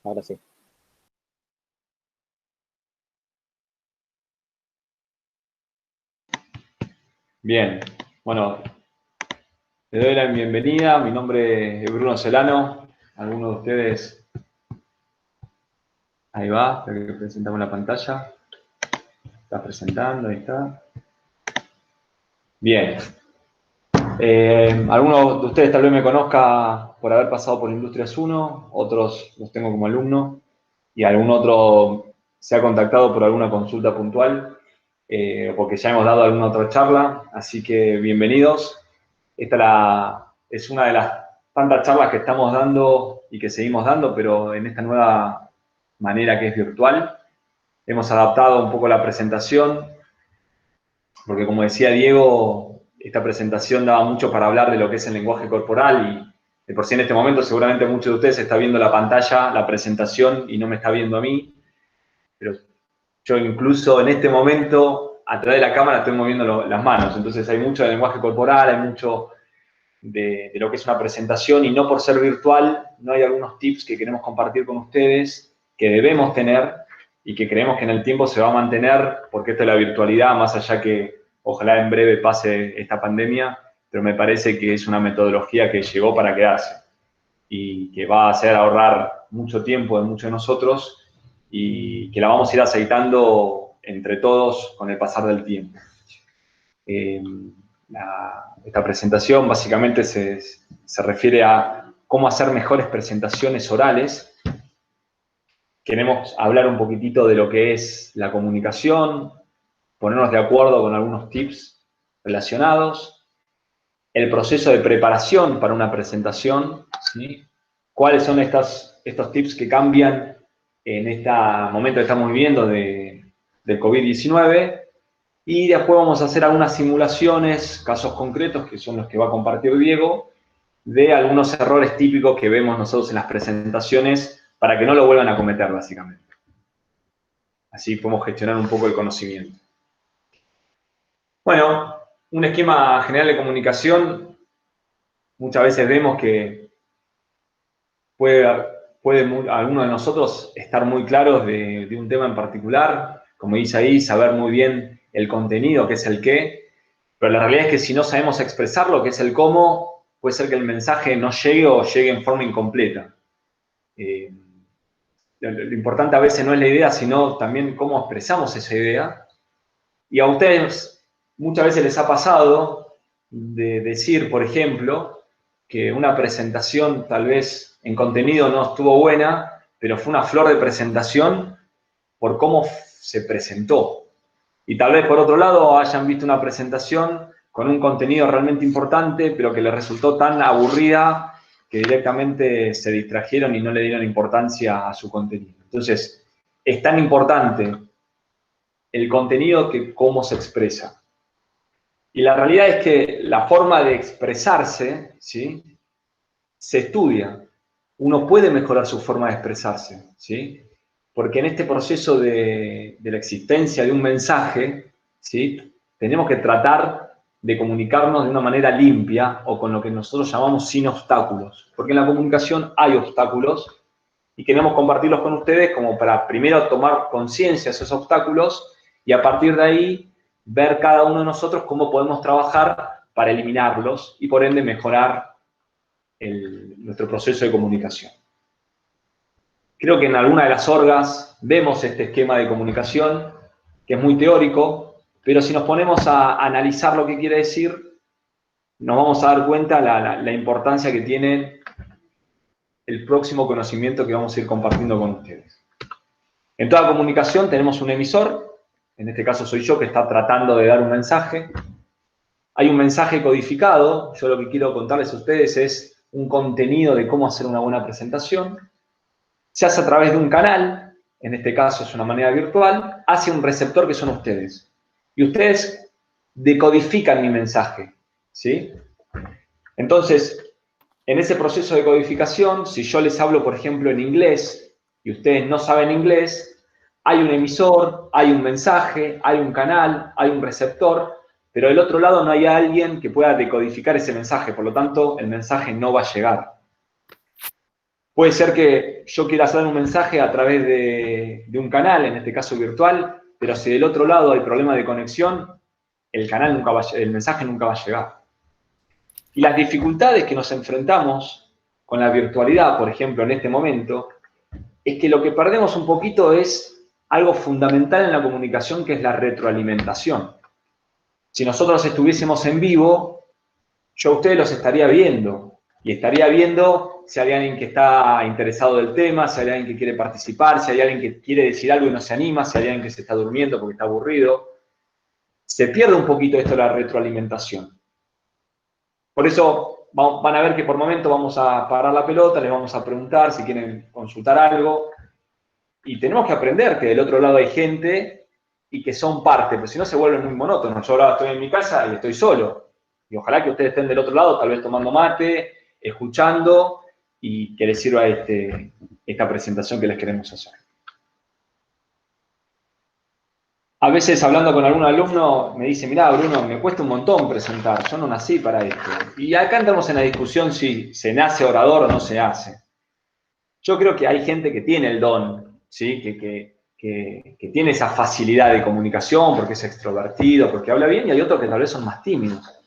Ahora sí. Bien, bueno, le doy la bienvenida. Mi nombre es Bruno Celano. Algunos de ustedes, ahí va, espero que presentamos la pantalla. Está presentando, ahí está. Bien. Algunos de ustedes tal vez me conozca por haber pasado por Industrias 1, otros los tengo como alumno y algún otro se ha contactado por alguna consulta puntual porque ya hemos dado alguna otra charla, así que bienvenidos. Esta es una de las tantas charlas que estamos dando y que seguimos dando, pero en esta nueva manera que es virtual. Hemos adaptado un poco la presentación, porque como decía Diego, esta presentación daba mucho para hablar de lo que es el lenguaje corporal y de por sí en este momento seguramente muchos de ustedes están viendo la pantalla, la presentación y no me está viendo a mí, pero yo incluso en este momento a través de la cámara estoy moviendo las manos, entonces hay mucho de lenguaje corporal, hay mucho de lo que es una presentación y no por ser virtual, no hay algunos tips que queremos compartir con ustedes que debemos tener y que creemos que en el tiempo se va a mantener, porque esto es la virtualidad, más allá que ojalá en breve pase esta pandemia, pero me parece que es una metodología que llegó para quedarse y que va a hacer ahorrar mucho tiempo de muchos de nosotros y que la vamos a ir aceitando entre todos con el pasar del tiempo. Esta presentación básicamente se refiere a cómo hacer mejores presentaciones orales. Queremos hablar un poquitito de lo que es la comunicación, ponernos de acuerdo con algunos tips relacionados, el proceso de preparación para una presentación, ¿sí? ¿Cuáles son estos tips que cambian en este momento que estamos viviendo del COVID-19? Y después vamos a hacer algunas simulaciones, casos concretos, que son los que va a compartir Diego, de algunos errores típicos que vemos nosotros en las presentaciones para que no lo vuelvan a cometer, básicamente. Así podemos gestionar un poco el conocimiento. Bueno, un esquema general de comunicación, muchas veces vemos que puede alguno de nosotros estar muy claros de un tema en particular, como dice ahí, saber muy bien el contenido, que es el qué, pero la realidad es que si no sabemos expresar lo que es el cómo, puede ser que el mensaje no llegue o llegue en forma incompleta. Lo importante a veces no es la idea, sino también cómo expresamos esa idea. Y a ustedes muchas veces les ha pasado de decir, por ejemplo, que una presentación tal vez en contenido no estuvo buena, pero fue una flor de presentación por cómo se presentó. Y tal vez por otro lado hayan visto una presentación con un contenido realmente importante, pero que les resultó tan aburrida que directamente se distrajeron y no le dieron importancia a su contenido. Entonces, es tan importante el contenido que cómo se expresa. Y la realidad es que la forma de expresarse, ¿sí?, se estudia. Uno puede mejorar su forma de expresarse, ¿sí? Porque en este proceso de la existencia de un mensaje, ¿sí?, tenemos que tratar de comunicarnos de una manera limpia o con lo que nosotros llamamos sin obstáculos. Porque en la comunicación hay obstáculos y queremos compartirlos con ustedes como para primero tomar conciencia de esos obstáculos y a partir de ahí ver cada uno de nosotros cómo podemos trabajar para eliminarlos y por ende mejorar nuestro proceso de comunicación. Creo que en alguna de las orgas vemos este esquema de comunicación, que es muy teórico, pero si nos ponemos a analizar lo que quiere decir, nos vamos a dar cuenta la importancia que tiene el próximo conocimiento que vamos a ir compartiendo con ustedes. En toda comunicación tenemos un emisor, en este caso soy yo que está tratando de dar un mensaje. Hay un mensaje codificado, yo lo que quiero contarles a ustedes es un contenido de cómo hacer una buena presentación. Se hace a través de un canal, en este caso es una manera virtual, hacia un receptor que son ustedes. Y ustedes decodifican mi mensaje, ¿sí? Entonces, en ese proceso de codificación, si yo les hablo, por ejemplo, en inglés y ustedes no saben inglés, hay un emisor, hay un mensaje, hay un canal, hay un receptor, pero del otro lado no hay alguien que pueda decodificar ese mensaje, por lo tanto, el mensaje no va a llegar. Puede ser que yo quiera hacer un mensaje a través de un canal, en este caso virtual, pero si del otro lado hay problema de conexión, el mensaje nunca va a llegar. Y las dificultades que nos enfrentamos con la virtualidad, por ejemplo, en este momento, es que lo que perdemos un poquito es algo fundamental en la comunicación, que es la retroalimentación. Si nosotros estuviésemos en vivo, yo a ustedes los estaría viendo, y estaría viendo si hay alguien que está interesado del tema, si hay alguien que quiere participar, si hay alguien que quiere decir algo y no se anima, si hay alguien que se está durmiendo porque está aburrido. Se pierde un poquito esto de la retroalimentación. Por eso van a ver que por momento vamos a parar la pelota, les vamos a preguntar si quieren consultar algo, y tenemos que aprender que del otro lado hay gente y que son parte, porque si no se vuelve muy monótono. Yo ahora estoy en mi casa y estoy solo, y ojalá que ustedes estén del otro lado, tal vez tomando mate, escuchando, y que les sirva esta presentación que les queremos hacer. A veces hablando con algún alumno me dice, mirá, Bruno, me cuesta un montón presentar, yo no nací para esto. Y acá entramos en la discusión si se nace orador o no se hace. Yo creo que hay gente que tiene el don, ¿sí? Que tiene esa facilidad de comunicación porque es extrovertido, porque habla bien, y hay otros que tal vez son más tímidos.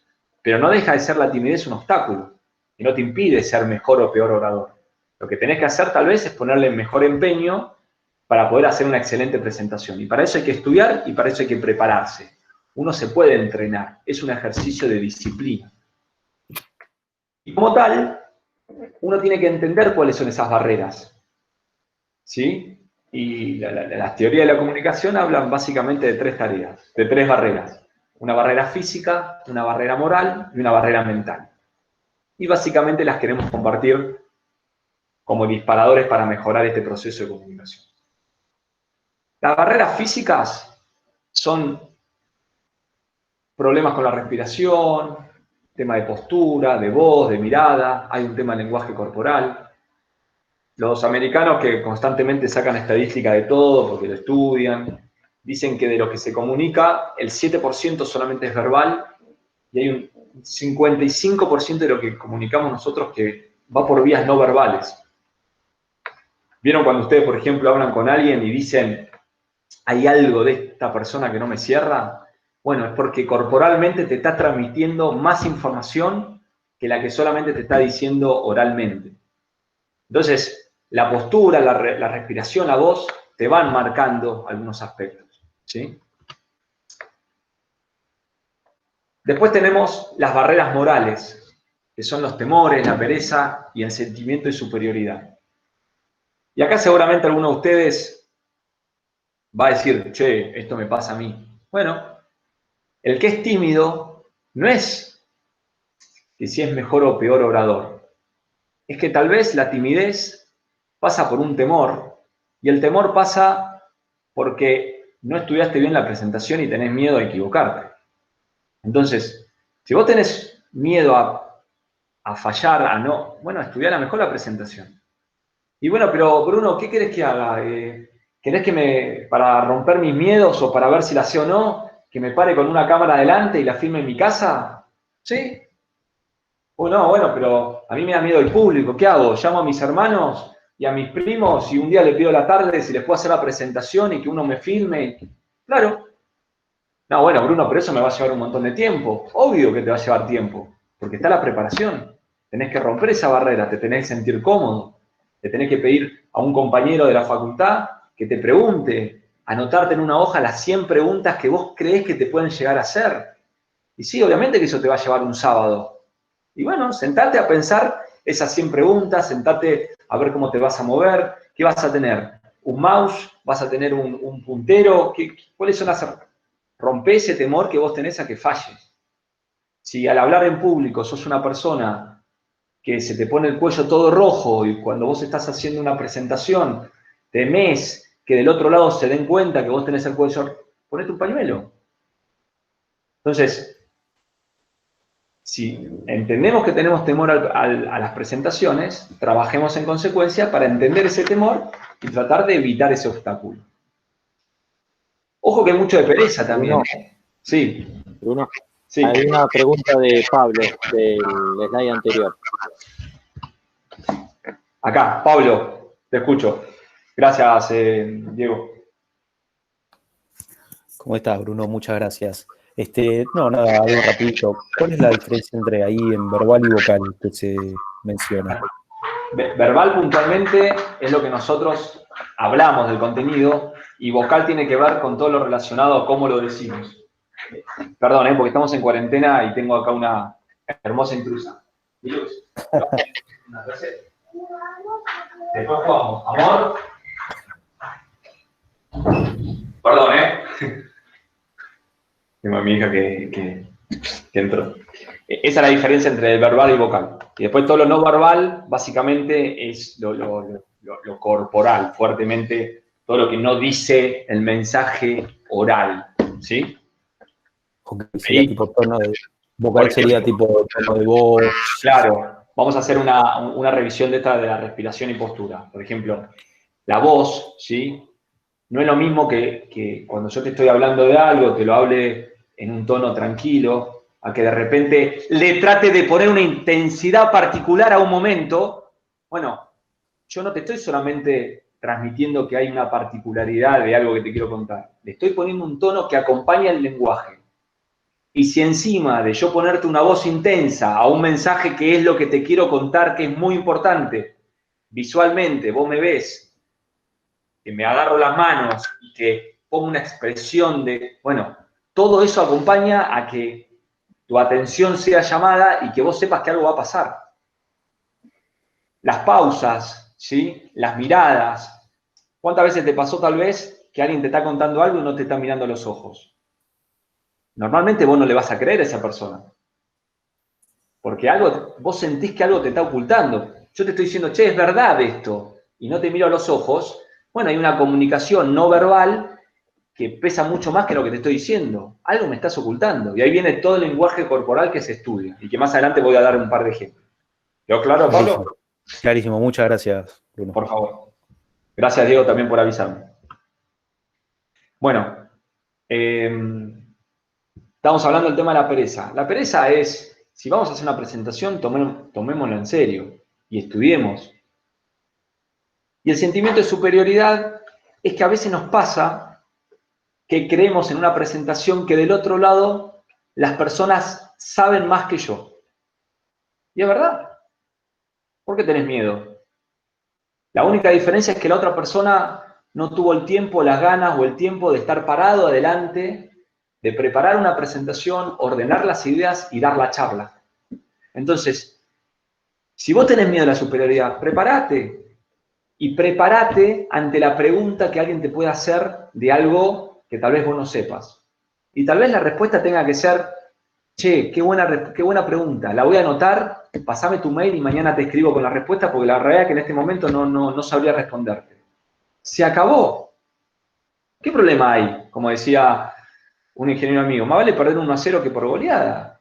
Pero no deja de ser la timidez un obstáculo, y no te impide ser mejor o peor orador. Lo que tenés que hacer tal vez es ponerle mejor empeño para poder hacer una excelente presentación. Y para eso hay que estudiar y para eso hay que prepararse. Uno se puede entrenar, es un ejercicio de disciplina. Y como tal, uno tiene que entender cuáles son esas barreras, ¿sí? Y las teorías de la comunicación hablan básicamente de tres barreras. Una barrera física, una barrera moral y una barrera mental. Y básicamente las queremos compartir como disparadores para mejorar este proceso de comunicación. Las barreras físicas son problemas con la respiración, tema de postura, de voz, de mirada, hay un tema de lenguaje corporal. Los americanos, que constantemente sacan estadística de todo porque lo estudian, dicen que de lo que se comunica, el 7% solamente es verbal y hay un 55% de lo que comunicamos nosotros que va por vías no verbales. ¿Vieron cuando ustedes, por ejemplo, hablan con alguien y dicen, hay algo de esta persona que no me cierra? Bueno, es porque corporalmente te está transmitiendo más información que la que solamente te está diciendo oralmente. Entonces, la postura, la respiración, la voz, te van marcando algunos aspectos, ¿sí? Después tenemos las barreras morales, que son los temores, la pereza y el sentimiento de superioridad. Y acá seguramente alguno de ustedes va a decir, che, esto me pasa a mí. Bueno, el que es tímido no es que si es mejor o peor orador. Es que tal vez la timidez pasa por un temor, y el temor pasa porque no estudiaste bien la presentación y tenés miedo a equivocarte. Entonces, si vos tenés miedo a fallar, a no, bueno, estudiá mejor la presentación. Y bueno, pero Bruno, ¿qué querés que haga? ¿Querés que para romper mis miedos o para ver si la sé o no, que me pare con una cámara adelante y la filme en mi casa? ¿Sí? No, bueno, pero a mí me da miedo el público, ¿qué hago? ¿Llamo a mis hermanos y a mis primos y un día les pido a la tarde si les puedo hacer la presentación y que uno me filme? Claro. No, bueno, Bruno, pero eso me va a llevar un montón de tiempo. Obvio que te va a llevar tiempo, porque está la preparación. Tenés que romper esa barrera, te tenés que sentir cómodo, te tenés que pedir a un compañero de la facultad que te pregunte, anotarte en una hoja las 100 preguntas que vos creés que te pueden llegar a hacer. Y sí, obviamente que eso te va a llevar un sábado. Y bueno, sentate a pensar esas 100 preguntas, sentate a ver cómo te vas a mover, qué vas a tener. ¿Un mouse? ¿Vas a tener un puntero? ¿Cuáles son las... Rompe ese temor que vos tenés a que falles. Si al hablar en público sos una persona que se te pone el cuello todo rojo y cuando vos estás haciendo una presentación temés que del otro lado se den cuenta que vos tenés el cuello, ponete un pañuelo. Entonces, si entendemos que tenemos temor a las presentaciones, trabajemos en consecuencia para entender ese temor y tratar de evitar ese obstáculo. Ojo que hay mucho de pereza también. Bruno, Sí. Bruno, Sí. hay una pregunta de Pablo del slide anterior. Acá, Pablo, te escucho. Gracias, Diego. ¿Cómo estás, Bruno? Muchas gracias. No, nada, algo rapidito. ¿Cuál es la diferencia entre ahí en verbal y vocal que se menciona? Verbal puntualmente es lo que nosotros hablamos del contenido y vocal tiene que ver con todo lo relacionado a cómo lo decimos. Perdón, porque estamos en cuarentena y tengo acá una hermosa intrusa. Después jugamos. Amor. Perdón, Tengo a mi hija que entró. Esa es la diferencia entre el verbal y vocal. Y después todo lo no verbal, básicamente, es lo corporal, fuertemente, todo lo que no dice el mensaje oral, ¿sí? Sería tipo tono de... Vocal sería tipo tono de voz. Claro, vamos a hacer una revisión de esta de la respiración y postura. Por ejemplo, la voz, ¿sí? No es lo mismo que cuando yo te estoy hablando de algo, te lo hable en un tono tranquilo, a que de repente le trate de poner una intensidad particular a un momento. Bueno, yo no te estoy solamente transmitiendo que hay una particularidad de algo que te quiero contar. Le estoy poniendo un tono que acompaña el lenguaje. Y si encima de yo ponerte una voz intensa a un mensaje que es lo que te quiero contar, que es muy importante, visualmente vos me ves, que me agarro las manos y que pongo una expresión de, bueno, todo eso acompaña a que tu atención sea llamada y que vos sepas que algo va a pasar. Las pausas, ¿sí? Las miradas. ¿Cuántas veces te pasó tal vez que alguien te está contando algo y no te está mirando a los ojos? Normalmente vos no le vas a creer a esa persona. Porque vos sentís que algo te está ocultando. Yo te estoy diciendo, che, es verdad esto, y no te miro a los ojos. Bueno, hay una comunicación no verbal que pesa mucho más que lo que te estoy diciendo. Algo me estás ocultando. Y ahí viene todo el lenguaje corporal que se estudia y que más adelante voy a dar un par de ejemplos. ¿Quedó claro, Pablo? Clarísimo. Clarísimo, muchas gracias, Bruno. Por favor. Gracias, Diego, también por avisarme. Bueno, estamos hablando del tema de la pereza. La pereza es, si vamos a hacer una presentación, tomémoslo en serio y estudiemos. Y el sentimiento de superioridad es que a veces nos pasa que creemos en una presentación que del otro lado las personas saben más que yo. Y es verdad. ¿Por qué tenés miedo? La única diferencia es que la otra persona no tuvo el tiempo, las ganas o el tiempo de estar parado adelante, de preparar una presentación, ordenar las ideas y dar la charla. Entonces, si vos tenés miedo a la superioridad, prepárate. Y prepárate ante la pregunta que alguien te pueda hacer de algo que tal vez vos no sepas. Y tal vez la respuesta tenga que ser, che, qué buena pregunta, la voy a anotar, pasame tu mail y mañana te escribo con la respuesta porque la realidad es que en este momento no sabría responderte. Se acabó. ¿Qué problema hay? Como decía un ingeniero amigo, más vale perder 1-0 que por goleada.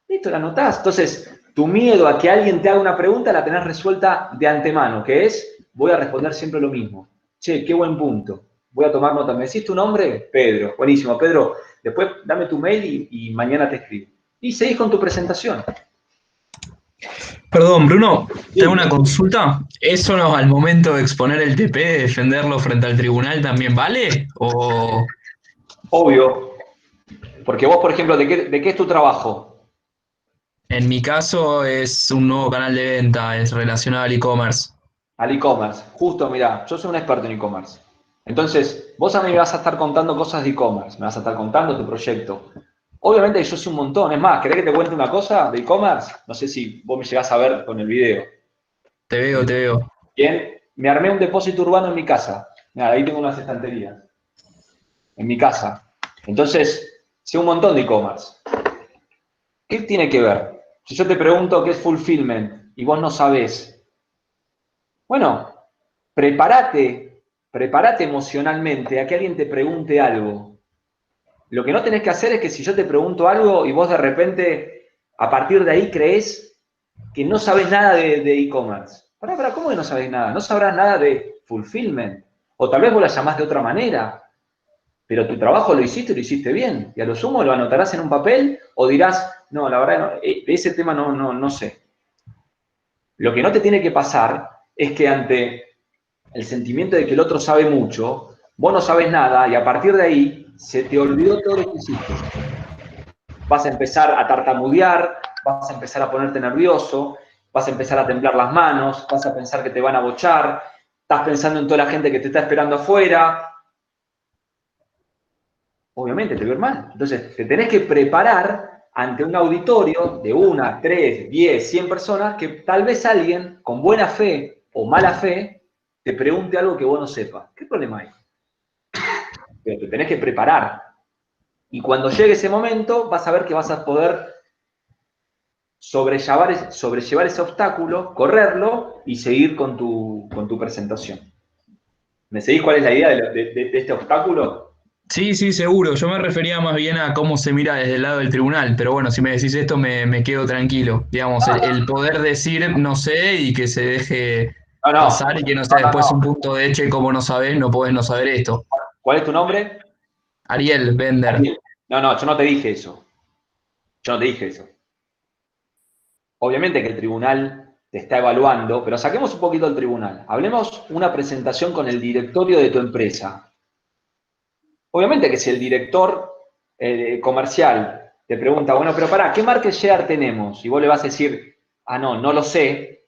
Listo, la anotás. Entonces, tu miedo a que alguien te haga una pregunta la tenés resuelta de antemano, que es, voy a responder siempre lo mismo. Che, qué buen punto. Voy a tomar nota. ¿Me decís tu nombre? Pedro. Buenísimo, Pedro. Después dame tu mail y mañana te escribo. Y seguís con tu presentación. Perdón, Bruno, te hago una consulta. ¿Eso no, al momento de exponer el TP, de defenderlo frente al tribunal, también vale? ¿O Obvio. Porque vos, por ejemplo, ¿de qué es tu trabajo? en mi caso es un nuevo canal de venta, es relacionado al e-commerce? Al e-commerce. Justo, mirá, yo soy un experto en e-commerce. Entonces, vos a mí me vas a estar contando cosas de e-commerce, me vas a estar contando tu proyecto. Obviamente yo sé un montón. Es más, ¿querés que te cuente una cosa de e-commerce? No sé si vos me llegás a ver con el video. Te veo, te veo. Bien, me armé un depósito urbano en mi casa. Mirá, ahí tengo unas estanterías. En mi casa. Entonces, sé un montón de e-commerce. ¿Qué tiene que ver? Si yo te pregunto qué es fulfillment y vos no sabés, bueno, prepárate emocionalmente a que alguien te pregunte algo. Lo que no tenés que hacer es que si yo te pregunto algo y vos de repente, a partir de ahí creés que no sabés nada de e-commerce. Pará, ¿cómo que no sabés nada? No sabrás nada de fulfillment. O tal vez vos la llamás de otra manera. Pero tu trabajo lo hiciste bien. Y a lo sumo lo anotarás en un papel o dirás, no, la verdad, no, de ese tema no sé. Lo que no te tiene que pasar es que ante el sentimiento de que el otro sabe mucho, vos no sabes nada y a partir de ahí se te olvidó todo lo que hiciste. Vas a empezar a tartamudear, vas a empezar a ponerte nervioso, vas a empezar a temblar las manos, vas a pensar que te van a bochar, estás pensando en toda la gente que te está esperando afuera. Obviamente te va a ir mal. Entonces, te tenés que preparar ante un auditorio de 1, 3, 10, 100 personas que tal vez alguien con buena fe o mala fe te pregunte algo que vos no sepas. ¿Qué problema hay? Pero te tenés que preparar. Y cuando llegue ese momento, vas a ver que vas a poder sobrellevar ese obstáculo, correrlo y seguir con tu presentación. ¿Me seguís cuál es la idea de este obstáculo? Sí, sí, seguro. Yo me refería más bien a cómo se mira desde el lado del tribunal, pero bueno, si me decís esto me quedo tranquilo. Digamos, el poder decir no sé y que se deje No, no, pasar y que no sea después un no. punto de che, como no sabés, no podés no saber esto. ¿Cuál es tu nombre? Ariel Bender. Ariel. No, no, yo no te dije eso. Yo no te dije eso. Obviamente que el tribunal te está evaluando, pero saquemos un poquito del tribunal. Hablemos una presentación con el directorio de tu empresa. Obviamente que si el director comercial te pregunta, bueno, pero pará, ¿qué market share tenemos? Y vos le vas a decir, ah, no, no lo sé.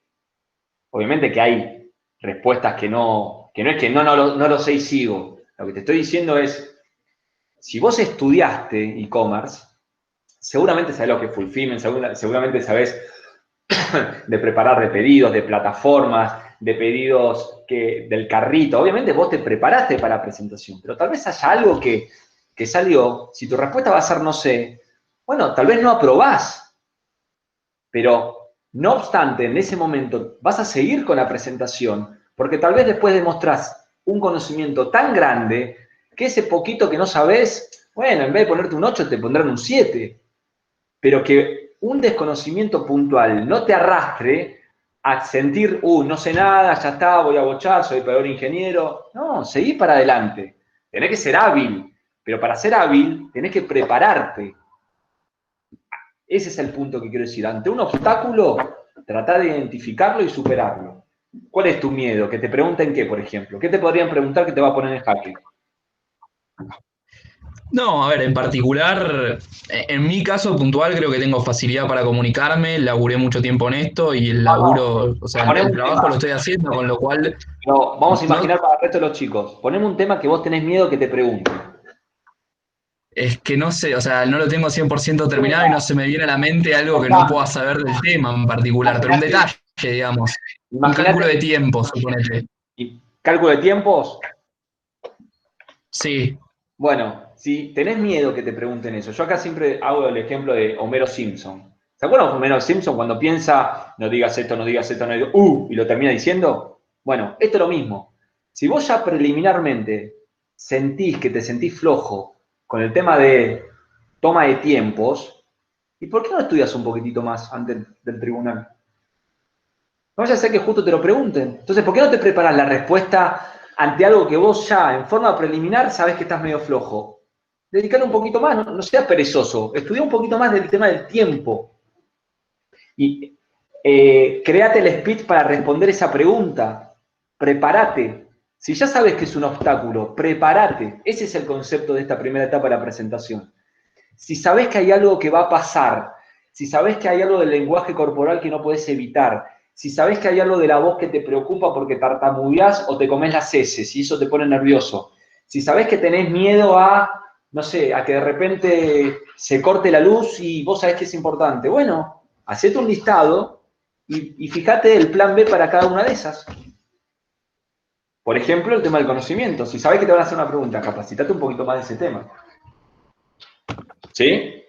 Obviamente que hay respuestas que no es que no lo sé y sigo. Lo que te estoy diciendo es, si vos estudiaste e-commerce, seguramente sabés lo que es fulfillment, seguramente sabés de preparar de pedidos, de plataformas, de pedidos del carrito. Obviamente vos te preparaste para la presentación, pero tal vez haya algo que salió. Si tu respuesta va a ser no sé, bueno, tal vez no aprobás, pero no obstante, en ese momento vas a seguir con la presentación, porque tal vez después demostrás un conocimiento tan grande que ese poquito que no sabés, bueno, en vez de ponerte un 8 te pondrán un 7, pero que un desconocimiento puntual no te arrastre a sentir, no sé nada, ya está, voy a bochar, soy peor ingeniero. No, seguí para adelante. Tenés que ser hábil, pero para ser hábil tenés que prepararte. Ese es el punto que quiero decir. Ante un obstáculo, trata de identificarlo y superarlo. ¿Cuál es tu miedo? Que te pregunten qué, por ejemplo. ¿Qué te podrían preguntar que te va a poner en jaque? No, a ver, en particular, en mi caso puntual creo que tengo facilidad para comunicarme, laburé mucho tiempo en esto y el laburo, o sea, Poneme el un tema. trabajo lo estoy haciendo, con lo cual No, vamos a no, imaginar para el resto de los chicos. Poneme un tema que vos tenés miedo que te pregunten. es que no sé, o sea, no lo tengo 100% terminado y no se me viene a la mente algo que no pueda Contame. saber del tema en particular, pero un detalle, digamos, un Imagínate, cálculo de tiempo, suponete. cálculo de tiempos. Sí, Bueno, si tenés miedo que te pregunten eso, yo acá siempre hago el ejemplo de Homero Simpson. ¿Se acuerdan de Homero Simpson cuando piensa, no digas esto, no digas esto, no digas, y lo termina diciendo? Bueno, esto es lo mismo. Si vos ya preliminarmente sentís que te sentís flojo con el tema de toma de tiempos, ¿y por qué no estudias un poquitito más antes del tribunal? No vaya a ser que justo te lo pregunten. Entonces, ¿por qué no te preparas la respuesta ante algo que vos ya en forma preliminar sabés que estás medio flojo? Dedicale un poquito más, no seas perezoso. Estudia un poquito más del tema del tiempo. Y créate el speech para responder esa pregunta. Prepárate. Si ya sabes que es un obstáculo, prepárate. Ese es el concepto de esta primera etapa de la presentación. Si sabés que hay algo que va a pasar, si sabés que hay algo del lenguaje corporal que no podés evitar, si sabés que hay algo de la voz que te preocupa porque tartamudeás o te comes las heces y eso te pone nervioso, si sabés que tenés miedo a, no sé, a que de repente se corte la luz y vos sabés que es importante, bueno, hacete un listado y fíjate el plan B para cada una de esas. Por ejemplo, el tema del conocimiento. Si sabés que te van a hacer una pregunta, capacitate un poquito más de ese tema. ¿Sí?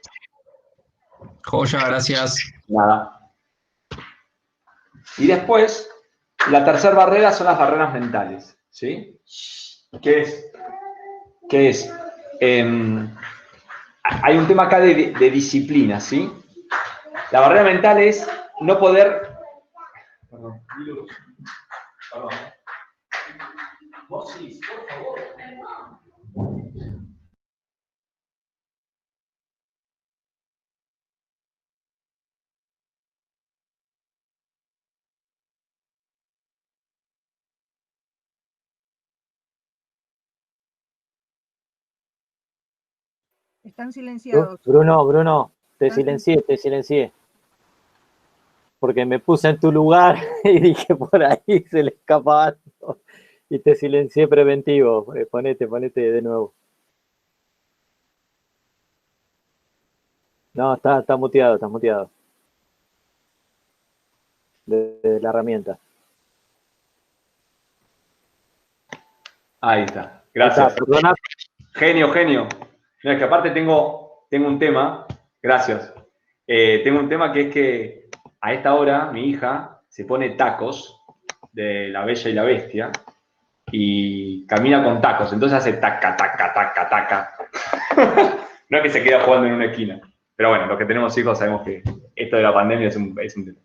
joya, gracias. Nada. Y después, la tercera barrera son las barreras mentales, ¿sí? ¿Qué es? ¿Qué es? Hay un tema acá de disciplina, ¿sí? La barrera mental es no poder... Perdón, perdón. Mosis, por favor. Están silenciados. Bruno, te silencié. Porque me puse en tu lugar y dije por ahí se le escapa algo. Y te silencié preventivo. Ponete de nuevo. No, está muteado. De la herramienta. Ahí está. Gracias. Perdona. Genio. No, es que aparte tengo un tema. Gracias. Tengo un tema que es que a esta hora mi hija se pone tacos de La Bella y la Bestia y camina con tacos. Entonces hace taca, taca, taca, taca. No es que se queda jugando en una esquina. Pero bueno, los que tenemos hijos sabemos que esto de la pandemia es un tema.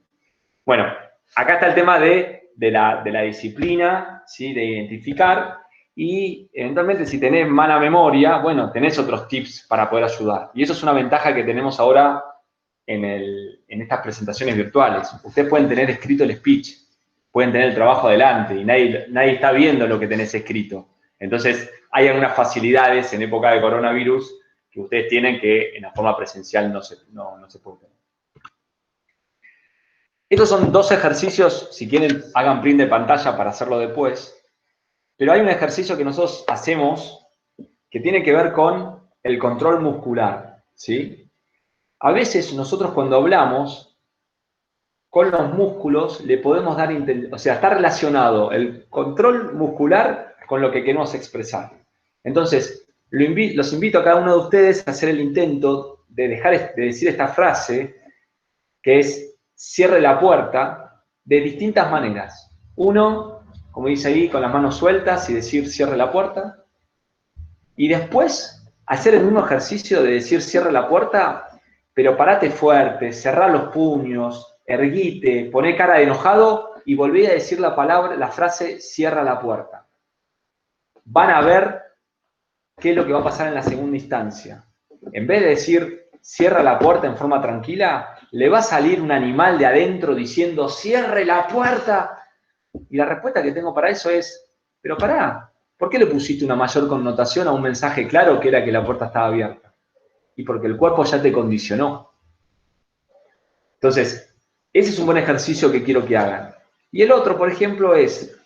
Bueno, acá está el tema de la disciplina, ¿sí? De identificar. Y eventualmente si tenés mala memoria, bueno, tenés otros tips para poder ayudar. Y eso es una ventaja que tenemos ahora en estas presentaciones virtuales. Ustedes pueden tener escrito el speech, pueden tener el trabajo adelante y nadie está viendo lo que tenés escrito. Entonces, hay algunas facilidades en época de coronavirus que ustedes tienen que en la forma presencial no se pueden tener. Estos son 2 ejercicios, si quieren hagan print de pantalla para hacerlo después. Pero hay un ejercicio que nosotros hacemos que tiene que ver con el control muscular, ¿sí? A veces nosotros cuando hablamos con los músculos le podemos dar, o sea, está relacionado el control muscular con lo que queremos expresar. Entonces, los invito a cada uno de ustedes a hacer el intento de dejar de decir esta frase, que es cierre la puerta, de distintas maneras. Uno, como dice ahí, con las manos sueltas y decir cierre la puerta. Y después, hacer el mismo ejercicio de decir cierre la puerta, pero parate fuerte, cerrá los puños, erguite, poné cara de enojado y volví a decir la frase cierra la puerta. Van a ver qué es lo que va a pasar en la segunda instancia. En vez de decir cierra la puerta en forma tranquila, le va a salir un animal de adentro diciendo cierre la puerta. Y la respuesta que tengo para eso es, pero pará, ¿por qué le pusiste una mayor connotación a un mensaje claro que era que la puerta estaba abierta? Y porque el cuerpo ya te condicionó. Entonces, ese es un buen ejercicio que quiero que hagan. Y el otro, por ejemplo, es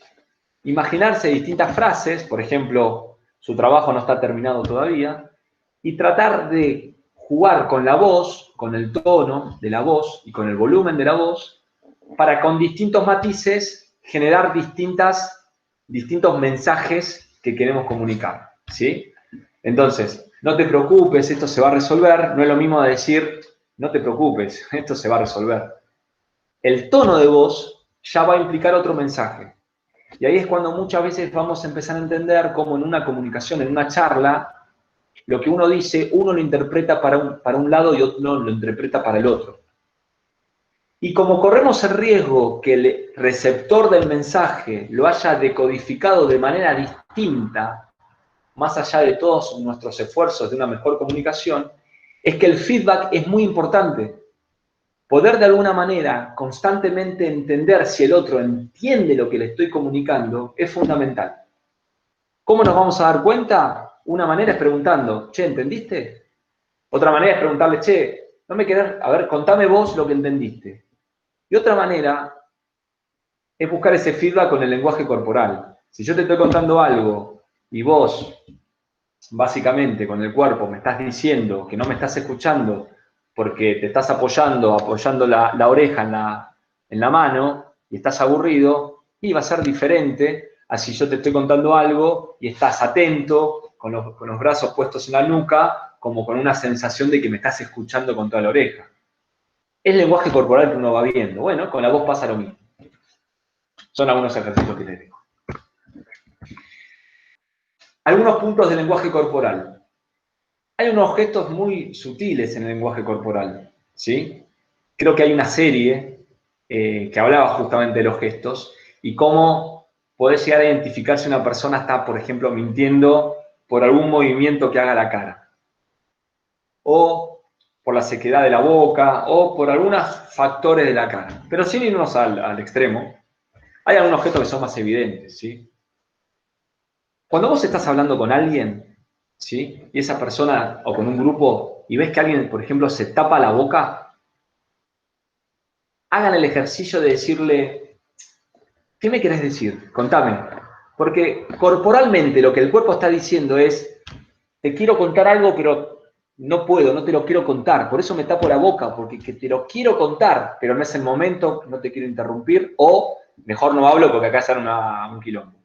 imaginarse distintas frases, por ejemplo, su trabajo no está terminado todavía, y tratar de jugar con la voz, con el tono de la voz y con el volumen de la voz, para con distintos matices generar distintos mensajes que queremos comunicar, ¿sí? Entonces, no te preocupes, esto se va a resolver, no es lo mismo de decir, no te preocupes, esto se va a resolver. El tono de voz ya va a implicar otro mensaje. Y ahí es cuando muchas veces vamos a empezar a entender cómo en una comunicación, en una charla, lo que uno dice, uno lo interpreta para un lado y otro lo interpreta para el otro. Y como corremos el riesgo que el receptor del mensaje lo haya decodificado de manera distinta, más allá de todos nuestros esfuerzos de una mejor comunicación, es que el feedback es muy importante. Poder de alguna manera constantemente entender si el otro entiende lo que le estoy comunicando es fundamental. ¿Cómo nos vamos a dar cuenta? Una manera es preguntando, che, ¿entendiste? Otra manera es preguntarle, che, no me querés, a ver, contame vos lo que entendiste. Y otra manera es buscar ese feedback con el lenguaje corporal. Si yo te estoy contando algo y vos, básicamente, con el cuerpo me estás diciendo que no me estás escuchando porque te estás apoyando la oreja en la mano y estás aburrido, y va a ser diferente a si yo te estoy contando algo y estás atento, con los brazos puestos en la nuca, como con una sensación de que me estás escuchando con toda la oreja. Es el lenguaje corporal que uno va viendo. Bueno, con la voz pasa lo mismo. Son algunos ejercicios que les dejo. Algunos puntos del lenguaje corporal. Hay unos gestos muy sutiles en el lenguaje corporal, ¿sí? Creo que hay una serie que hablaba justamente de los gestos y cómo podés llegar a identificar si una persona está, por ejemplo, mintiendo por algún movimiento que haga la cara. O por la sequedad de la boca, o por algunos factores de la cara. Pero sin irnos al extremo, hay algunos gestos que son más evidentes, ¿sí? Cuando vos estás hablando con alguien, ¿sí? Y esa persona, o con un grupo, y ves que alguien, por ejemplo, se tapa la boca, hagan el ejercicio de decirle, ¿qué me querés decir? Contame. Porque corporalmente lo que el cuerpo está diciendo es, te quiero contar algo, pero no puedo, no te lo quiero contar. Por eso me tapo la boca, porque que te lo quiero contar, pero no es el momento, no te quiero interrumpir, o mejor no hablo porque acá sale un quilombo.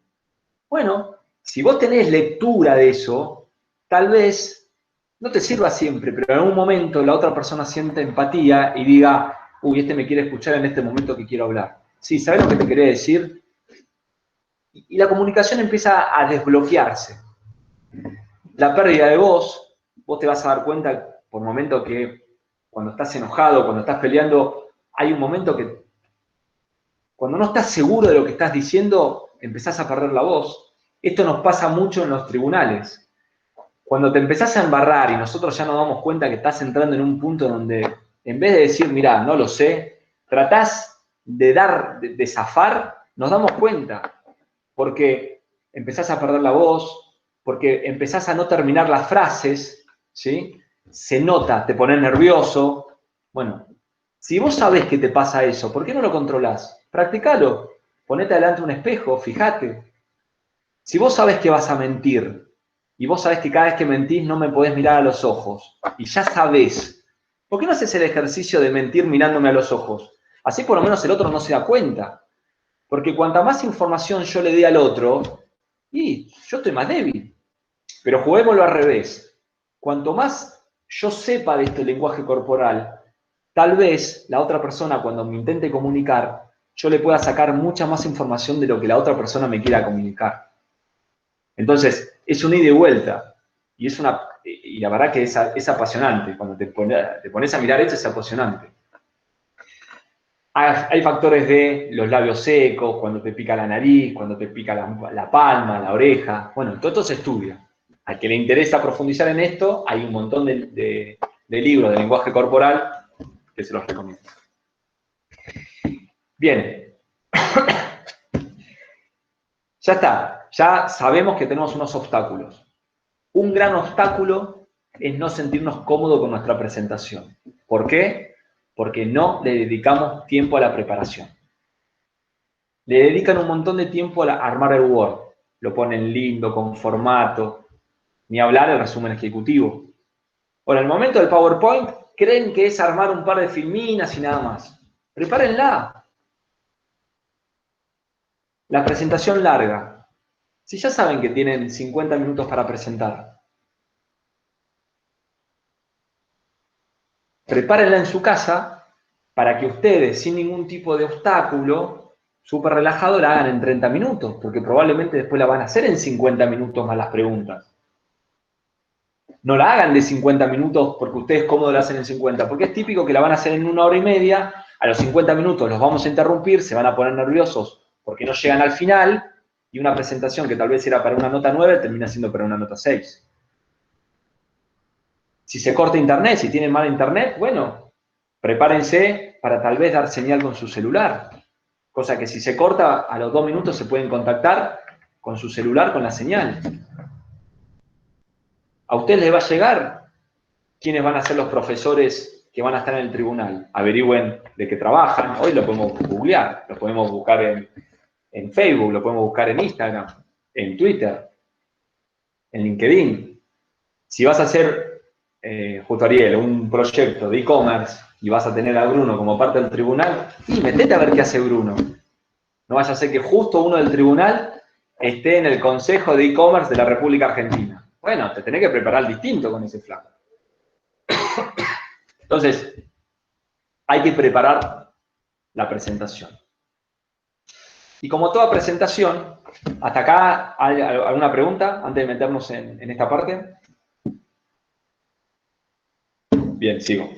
Bueno, si vos tenés lectura de eso, tal vez no te sirva siempre, pero en algún momento la otra persona siente empatía y diga, uy, este me quiere escuchar en este momento que quiero hablar. Sí, ¿sabés lo que te quería decir? Y la comunicación empieza a desbloquearse. La pérdida de voz, vos te vas a dar cuenta por momento que cuando estás enojado, cuando estás peleando, hay un momento que cuando no estás seguro de lo que estás diciendo, empezás a perder la voz. Esto nos pasa mucho en los tribunales. Cuando te empezás a embarrar y nosotros ya nos damos cuenta que estás entrando en un punto donde, en vez de decir, mirá, no lo sé, tratás de zafar, nos damos cuenta. Porque empezás a perder la voz, porque empezás a no terminar las frases, ¿sí? Se nota, te pones nervioso. Bueno, si vos sabés que te pasa eso, ¿por qué no lo controlás? Practicalo. Ponete delante de un espejo, fíjate. Si vos sabés que vas a mentir, y vos sabés que cada vez que mentís no me podés mirar a los ojos, y ya sabés, ¿por qué no haces el ejercicio de mentir mirándome a los ojos? Así por lo menos el otro no se da cuenta. Porque cuanta más información yo le dé al otro, y yo estoy más débil. Pero juguémoslo al revés. Cuanto más yo sepa de este lenguaje corporal, tal vez la otra persona cuando me intente comunicar, yo le pueda sacar mucha más información de lo que la otra persona me quiera comunicar. Entonces, es un ida y vuelta. Y la verdad que es apasionante. Cuando te pones a mirar esto es apasionante. Hay factores de los labios secos, cuando te pica la nariz, cuando te pica la palma, la oreja. Bueno, todo esto se estudia. Al que le interesa profundizar en esto, hay un montón de libros de lenguaje corporal que se los recomiendo. Bien. Ya está. Ya sabemos que tenemos unos obstáculos. Un gran obstáculo es no sentirnos cómodos con nuestra presentación. ¿Por qué? Porque no le dedicamos tiempo a la preparación. Le dedican un montón de tiempo a armar el Word. Lo ponen lindo, con formato. Ni hablar el resumen ejecutivo. Ahora, en el momento del PowerPoint, creen que es armar un par de filminas y nada más. Prepárenla. La presentación larga. Si ya saben que tienen 50 minutos para presentar, prepárenla en su casa para que ustedes, sin ningún tipo de obstáculo, súper relajado, la hagan en 30 minutos, porque probablemente después la van a hacer en 50 minutos más las preguntas. No la hagan de 50 minutos porque ustedes cómodos la hacen en 50, porque es típico que la van a hacer en 1 hora y media, a los 50 minutos los vamos a interrumpir, se van a poner nerviosos porque no llegan al final, y una presentación que tal vez era para una nota 9 termina siendo para una nota 6. Si se corta internet, si tienen mal internet, bueno, prepárense para tal vez dar señal con su celular. Cosa que si se corta, a los 2 minutos se pueden contactar con su celular con la señal. ¿A ustedes les va a llegar quiénes van a ser los profesores que van a estar en el tribunal? Averigüen de qué trabajan. Hoy lo podemos googlear, lo podemos buscar en Facebook, lo podemos buscar en Instagram, en Twitter, en LinkedIn. Si vas a hacer, justo Ariel, un proyecto de e-commerce y vas a tener a Bruno como parte del tribunal, y metete a ver qué hace Bruno. No vaya a ser que justo uno del tribunal esté en el Consejo de e-commerce de la República Argentina. Bueno, te tenés que preparar distinto con ese flaco. Entonces, hay que preparar la presentación. Y como toda presentación, ¿hasta acá hay alguna pregunta antes de meternos en esta parte? Bien, sigo.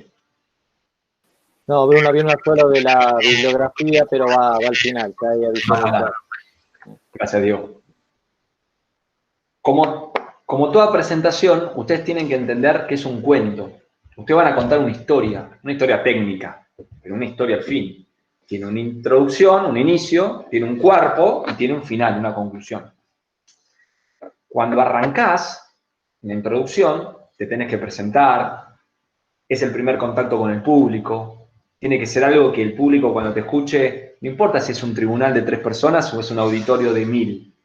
No, Bruno, había una sola de la bibliografía, pero va al final. Que hay Gracias, Diego. Como toda presentación, ustedes tienen que entender que es un cuento. Ustedes van a contar una historia técnica, pero una historia al fin. Tiene una introducción, un inicio, tiene un cuerpo y tiene un final, una conclusión. Cuando arrancás, En la introducción te tenés que presentar, es el primer contacto con el público, tiene que ser algo que el público cuando te escuche, no importa si es un tribunal de 3 personas o es un auditorio de 1000,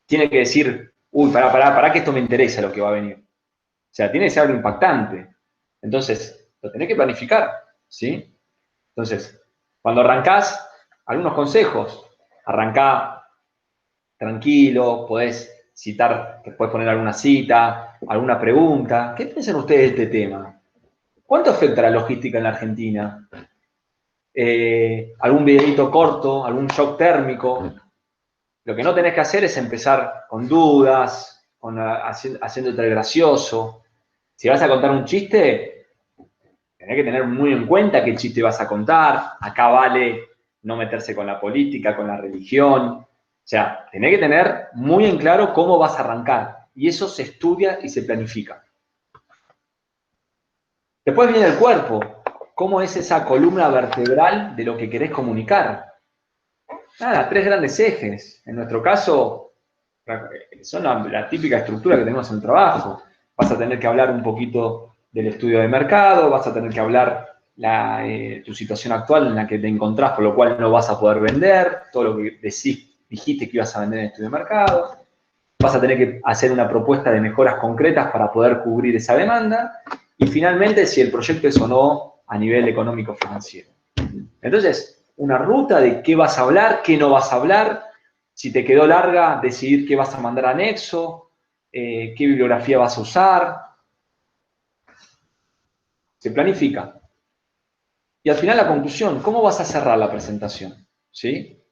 tiene que decir, uy, pará, que esto me interesa lo que va a venir. O sea, tiene que ser algo impactante. Entonces, lo tenés que planificar, ¿sí? Entonces, cuando arrancás, algunos consejos. Arrancá tranquilo, podés citar, te puedes poner alguna cita, alguna pregunta. ¿Qué piensan ustedes de este tema? ¿Cuánto afecta la logística en la Argentina? ¿Algún videito corto, algún shock térmico? Lo que no tenés que hacer es empezar con dudas, haciéndote el gracioso. Si vas a contar un chiste, tenés que tener muy en cuenta qué chiste vas a contar. Acá vale no meterse con la política, con la religión. O sea, tenés que tener muy en claro cómo vas a arrancar. Y eso se estudia y se planifica. Después viene el cuerpo. ¿Cómo es esa columna vertebral de lo que querés comunicar? Nada, 3 grandes ejes. En nuestro caso, son la típica estructura que tenemos en el trabajo. Vas a tener que hablar un poquito del estudio de mercado, vas a tener que hablar tu situación actual en la que te encontrás, por lo cual no vas a poder vender, todo lo que dijiste que ibas a vender en el estudio de mercado. Vas a tener que hacer una propuesta de mejoras concretas para poder cubrir esa demanda. Y finalmente, si el proyecto es o no a nivel económico-financiero. Entonces, una ruta de qué vas a hablar, qué no vas a hablar. Si te quedó larga, decidir qué vas a mandar anexo, qué bibliografía vas a usar. Se planifica. Y al final la conclusión, ¿cómo vas a cerrar la presentación? ¿Sí?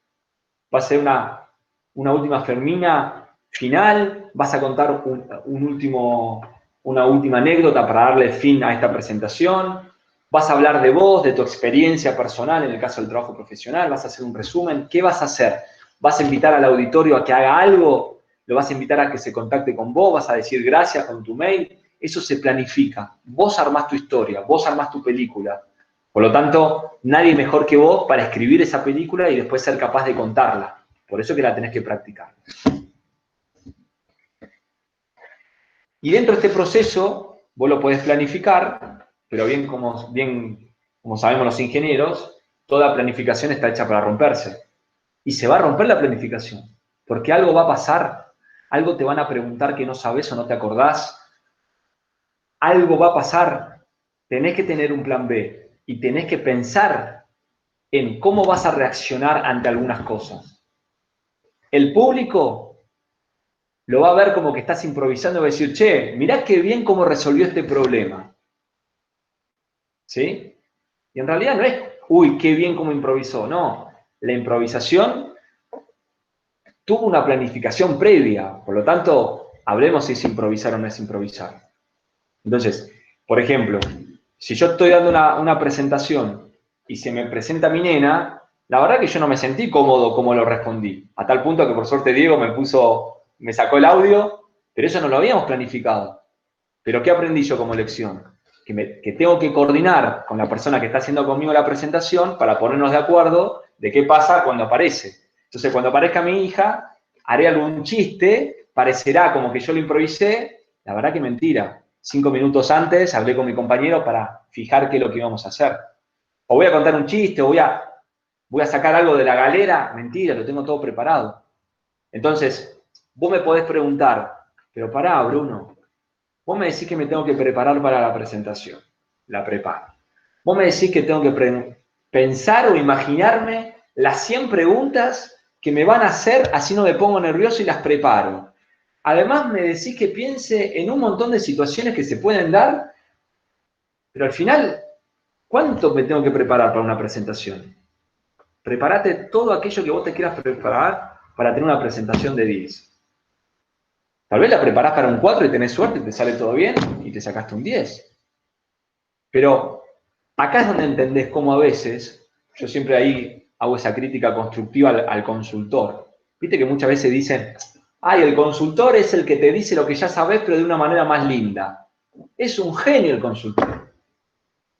¿Va a ser una última fermina final? ¿Vas a contar una última anécdota para darle fin a esta presentación? ¿Vas a hablar de vos, de tu experiencia personal en el caso del trabajo profesional? ¿Vas a hacer un resumen? ¿Qué vas a hacer? ¿Vas a invitar al auditorio a que haga algo? ¿Lo vas a invitar a que se contacte con vos? ¿Vas a decir gracias con tu mail? Eso se planifica. Vos armás tu historia, vos armás tu película. Por lo tanto, nadie mejor que vos para escribir esa película y después ser capaz de contarla. Por eso que la tenés que practicar. Y dentro de este proceso, vos lo podés planificar, pero bien como sabemos los ingenieros, toda planificación está hecha para romperse. Y se va a romper la planificación, porque algo va a pasar, algo te van a preguntar que no sabes o no te acordás, algo va a pasar, tenés que tener un plan B y tenés que pensar en cómo vas a reaccionar ante algunas cosas. El público lo va a ver como que estás improvisando y va a decir, che, mirá qué bien cómo resolvió este problema. ¿Sí? Y en realidad no es, uy, qué bien cómo improvisó. No, la improvisación tuvo una planificación previa. Por lo tanto, hablemos si es improvisar o no es improvisar. Entonces, por ejemplo, si yo estoy dando una presentación y se me presenta mi nena, la verdad que yo no me sentí cómodo como lo respondí. A tal punto que por suerte Diego me sacó el audio, pero eso no lo habíamos planificado. ¿Pero qué aprendí yo como lección? Que tengo que coordinar con la persona que está haciendo conmigo la presentación para ponernos de acuerdo de qué pasa cuando aparece. Entonces, cuando aparezca mi hija, haré algún chiste, parecerá como que yo lo improvisé, la verdad que mentira. 5 minutos antes hablé con mi compañero para fijar qué es lo que íbamos a hacer. O voy a contar un chiste, o voy a sacar algo de la galera, mentira, lo tengo todo preparado. Entonces, vos me podés preguntar, pero pará, Bruno, vos me decís que me tengo que preparar para la presentación, la preparo. Vos me decís que tengo que pensar o imaginarme las 100 preguntas que me van a hacer, así no me pongo nervioso y las preparo. Además me decís que piense en un montón de situaciones que se pueden dar, pero al final, ¿cuánto me tengo que preparar para una presentación? Prepárate todo aquello que vos te quieras preparar para tener una presentación de 10. Tal vez la preparás para un 4 y tenés suerte y te sale todo bien y te sacaste un 10. Pero acá es donde entendés cómo a veces, yo siempre ahí hago esa crítica constructiva al consultor. Viste que muchas veces dicen, ay, el consultor es el que te dice lo que ya sabés, pero de una manera más linda. Es un genio el consultor.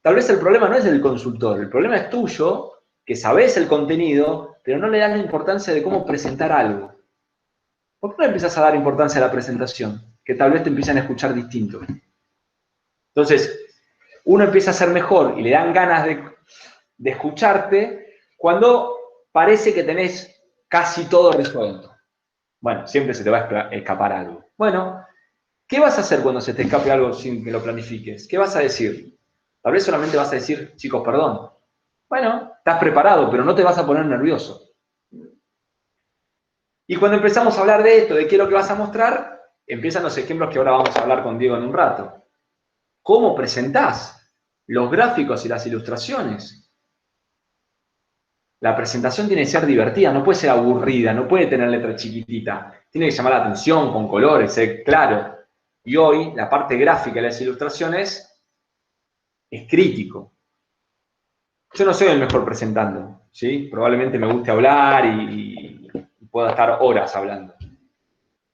Tal vez el problema no es del consultor, el problema es tuyo, que sabés el contenido, pero no le das la importancia de cómo presentar algo. ¿Por qué no empezás a dar importancia a la presentación? que tal vez te empiezan a escuchar distinto. Entonces, uno empieza a ser mejor y le dan ganas de escucharte cuando parece que tenés casi todo resuelto. Bueno, siempre se te va a escapar algo. Bueno, ¿qué vas a hacer cuando se te escape algo sin que lo planifiques? ¿Qué vas a decir? Tal vez solamente vas a decir, chicos, perdón. Bueno, estás preparado, pero no te vas a poner nervioso. Y cuando empezamos a hablar de esto, de qué es lo que vas a mostrar, empiezan los ejemplos que ahora vamos a hablar con Diego en un rato. ¿Cómo presentás los gráficos y las ilustraciones? La presentación tiene que ser divertida, no puede ser aburrida, no puede tener letra chiquitita. Tiene que llamar la atención, con colores, ser claro. Y hoy, la parte gráfica de las ilustraciones es crítico. Yo no soy el mejor presentando, ¿sí? Probablemente me guste hablar y pueda estar horas hablando.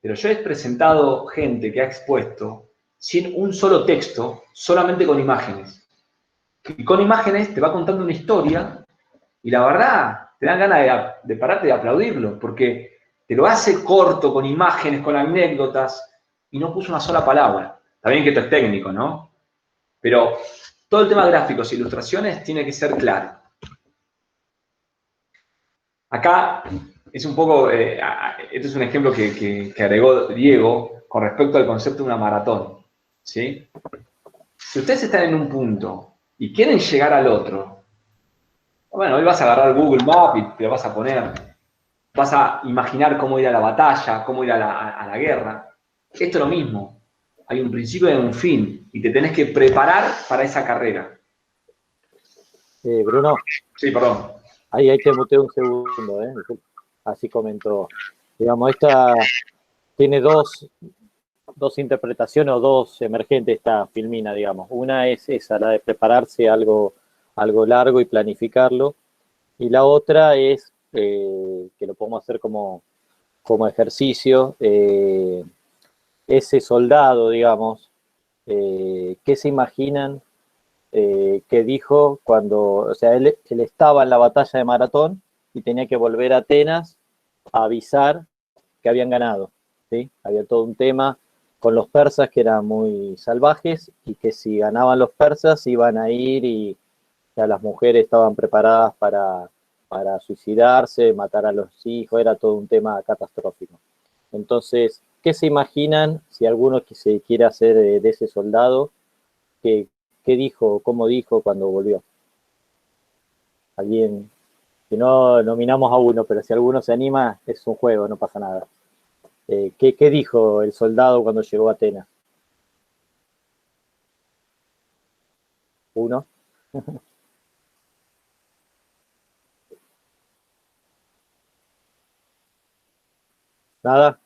Pero yo he presentado gente que ha expuesto sin un solo texto, solamente con imágenes. Y con imágenes te va contando una historia y la verdad te dan ganas de pararte y de aplaudirlo, porque te lo hace corto, con imágenes, con anécdotas, y no puso una sola palabra. Está bien que esto es técnico, ¿no? Pero todo el tema de gráficos e ilustraciones tiene que ser claro. Acá es un poco, este es un ejemplo que agregó Diego con respecto al concepto de una maratón, ¿sí? Si ustedes están en un punto y quieren llegar al otro, bueno, hoy vas a agarrar Google Maps y te lo vas a poner, vas a imaginar cómo ir a la batalla, cómo ir a la guerra. Esto es lo mismo. Hay un principio y un fin y te tenés que preparar para esa carrera. Bruno, Sí, perdón. ahí te muteé un segundo, así comentó. Digamos, esta tiene dos interpretaciones o dos emergentes esta filmina, digamos. Una es esa, la de prepararse algo largo y planificarlo. Y la otra es, que lo podemos hacer como ejercicio, ese soldado, digamos, ¿qué se imaginan que dijo cuando, o sea, él estaba en la batalla de Maratón y tenía que volver a Atenas a avisar que habían ganado, ¿sí? Había todo un tema con los persas que eran muy salvajes y que si ganaban los persas iban a ir y ya las mujeres estaban preparadas para suicidarse, matar a los hijos, era todo un tema catastrófico. Entonces, ¿qué se imaginan si alguno que se quiere hacer de ese soldado? ¿Qué dijo, cómo dijo cuando volvió? Alguien, si no nominamos a uno, pero si alguno se anima, es un juego, no pasa nada. ¿Qué dijo el soldado cuando llegó a Atenas? ¿Uno? ¿Nada?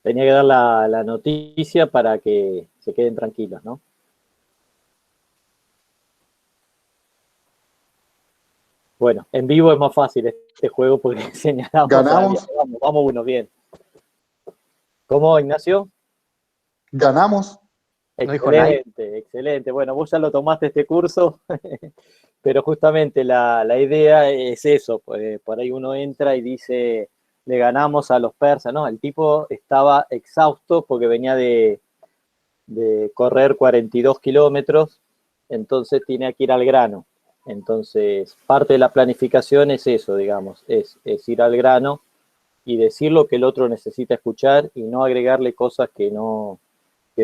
Tenía que dar la noticia para que se queden tranquilos, ¿no? Bueno, en vivo es más fácil este juego porque señalamos. Ganamos. Vamos uno, bien. ¿Cómo, Ignacio? Ganamos. No dijo nada. Excelente, excelente. Bueno, vos ya lo tomaste este curso, pero justamente la idea es eso. Por ahí uno entra y dice, le ganamos a los persas. No, el tipo estaba exhausto porque venía de correr 42 kilómetros, entonces tiene que ir al grano. Entonces, parte de la planificación es eso, digamos, es ir al grano y decir lo que el otro necesita escuchar y no agregarle cosas que no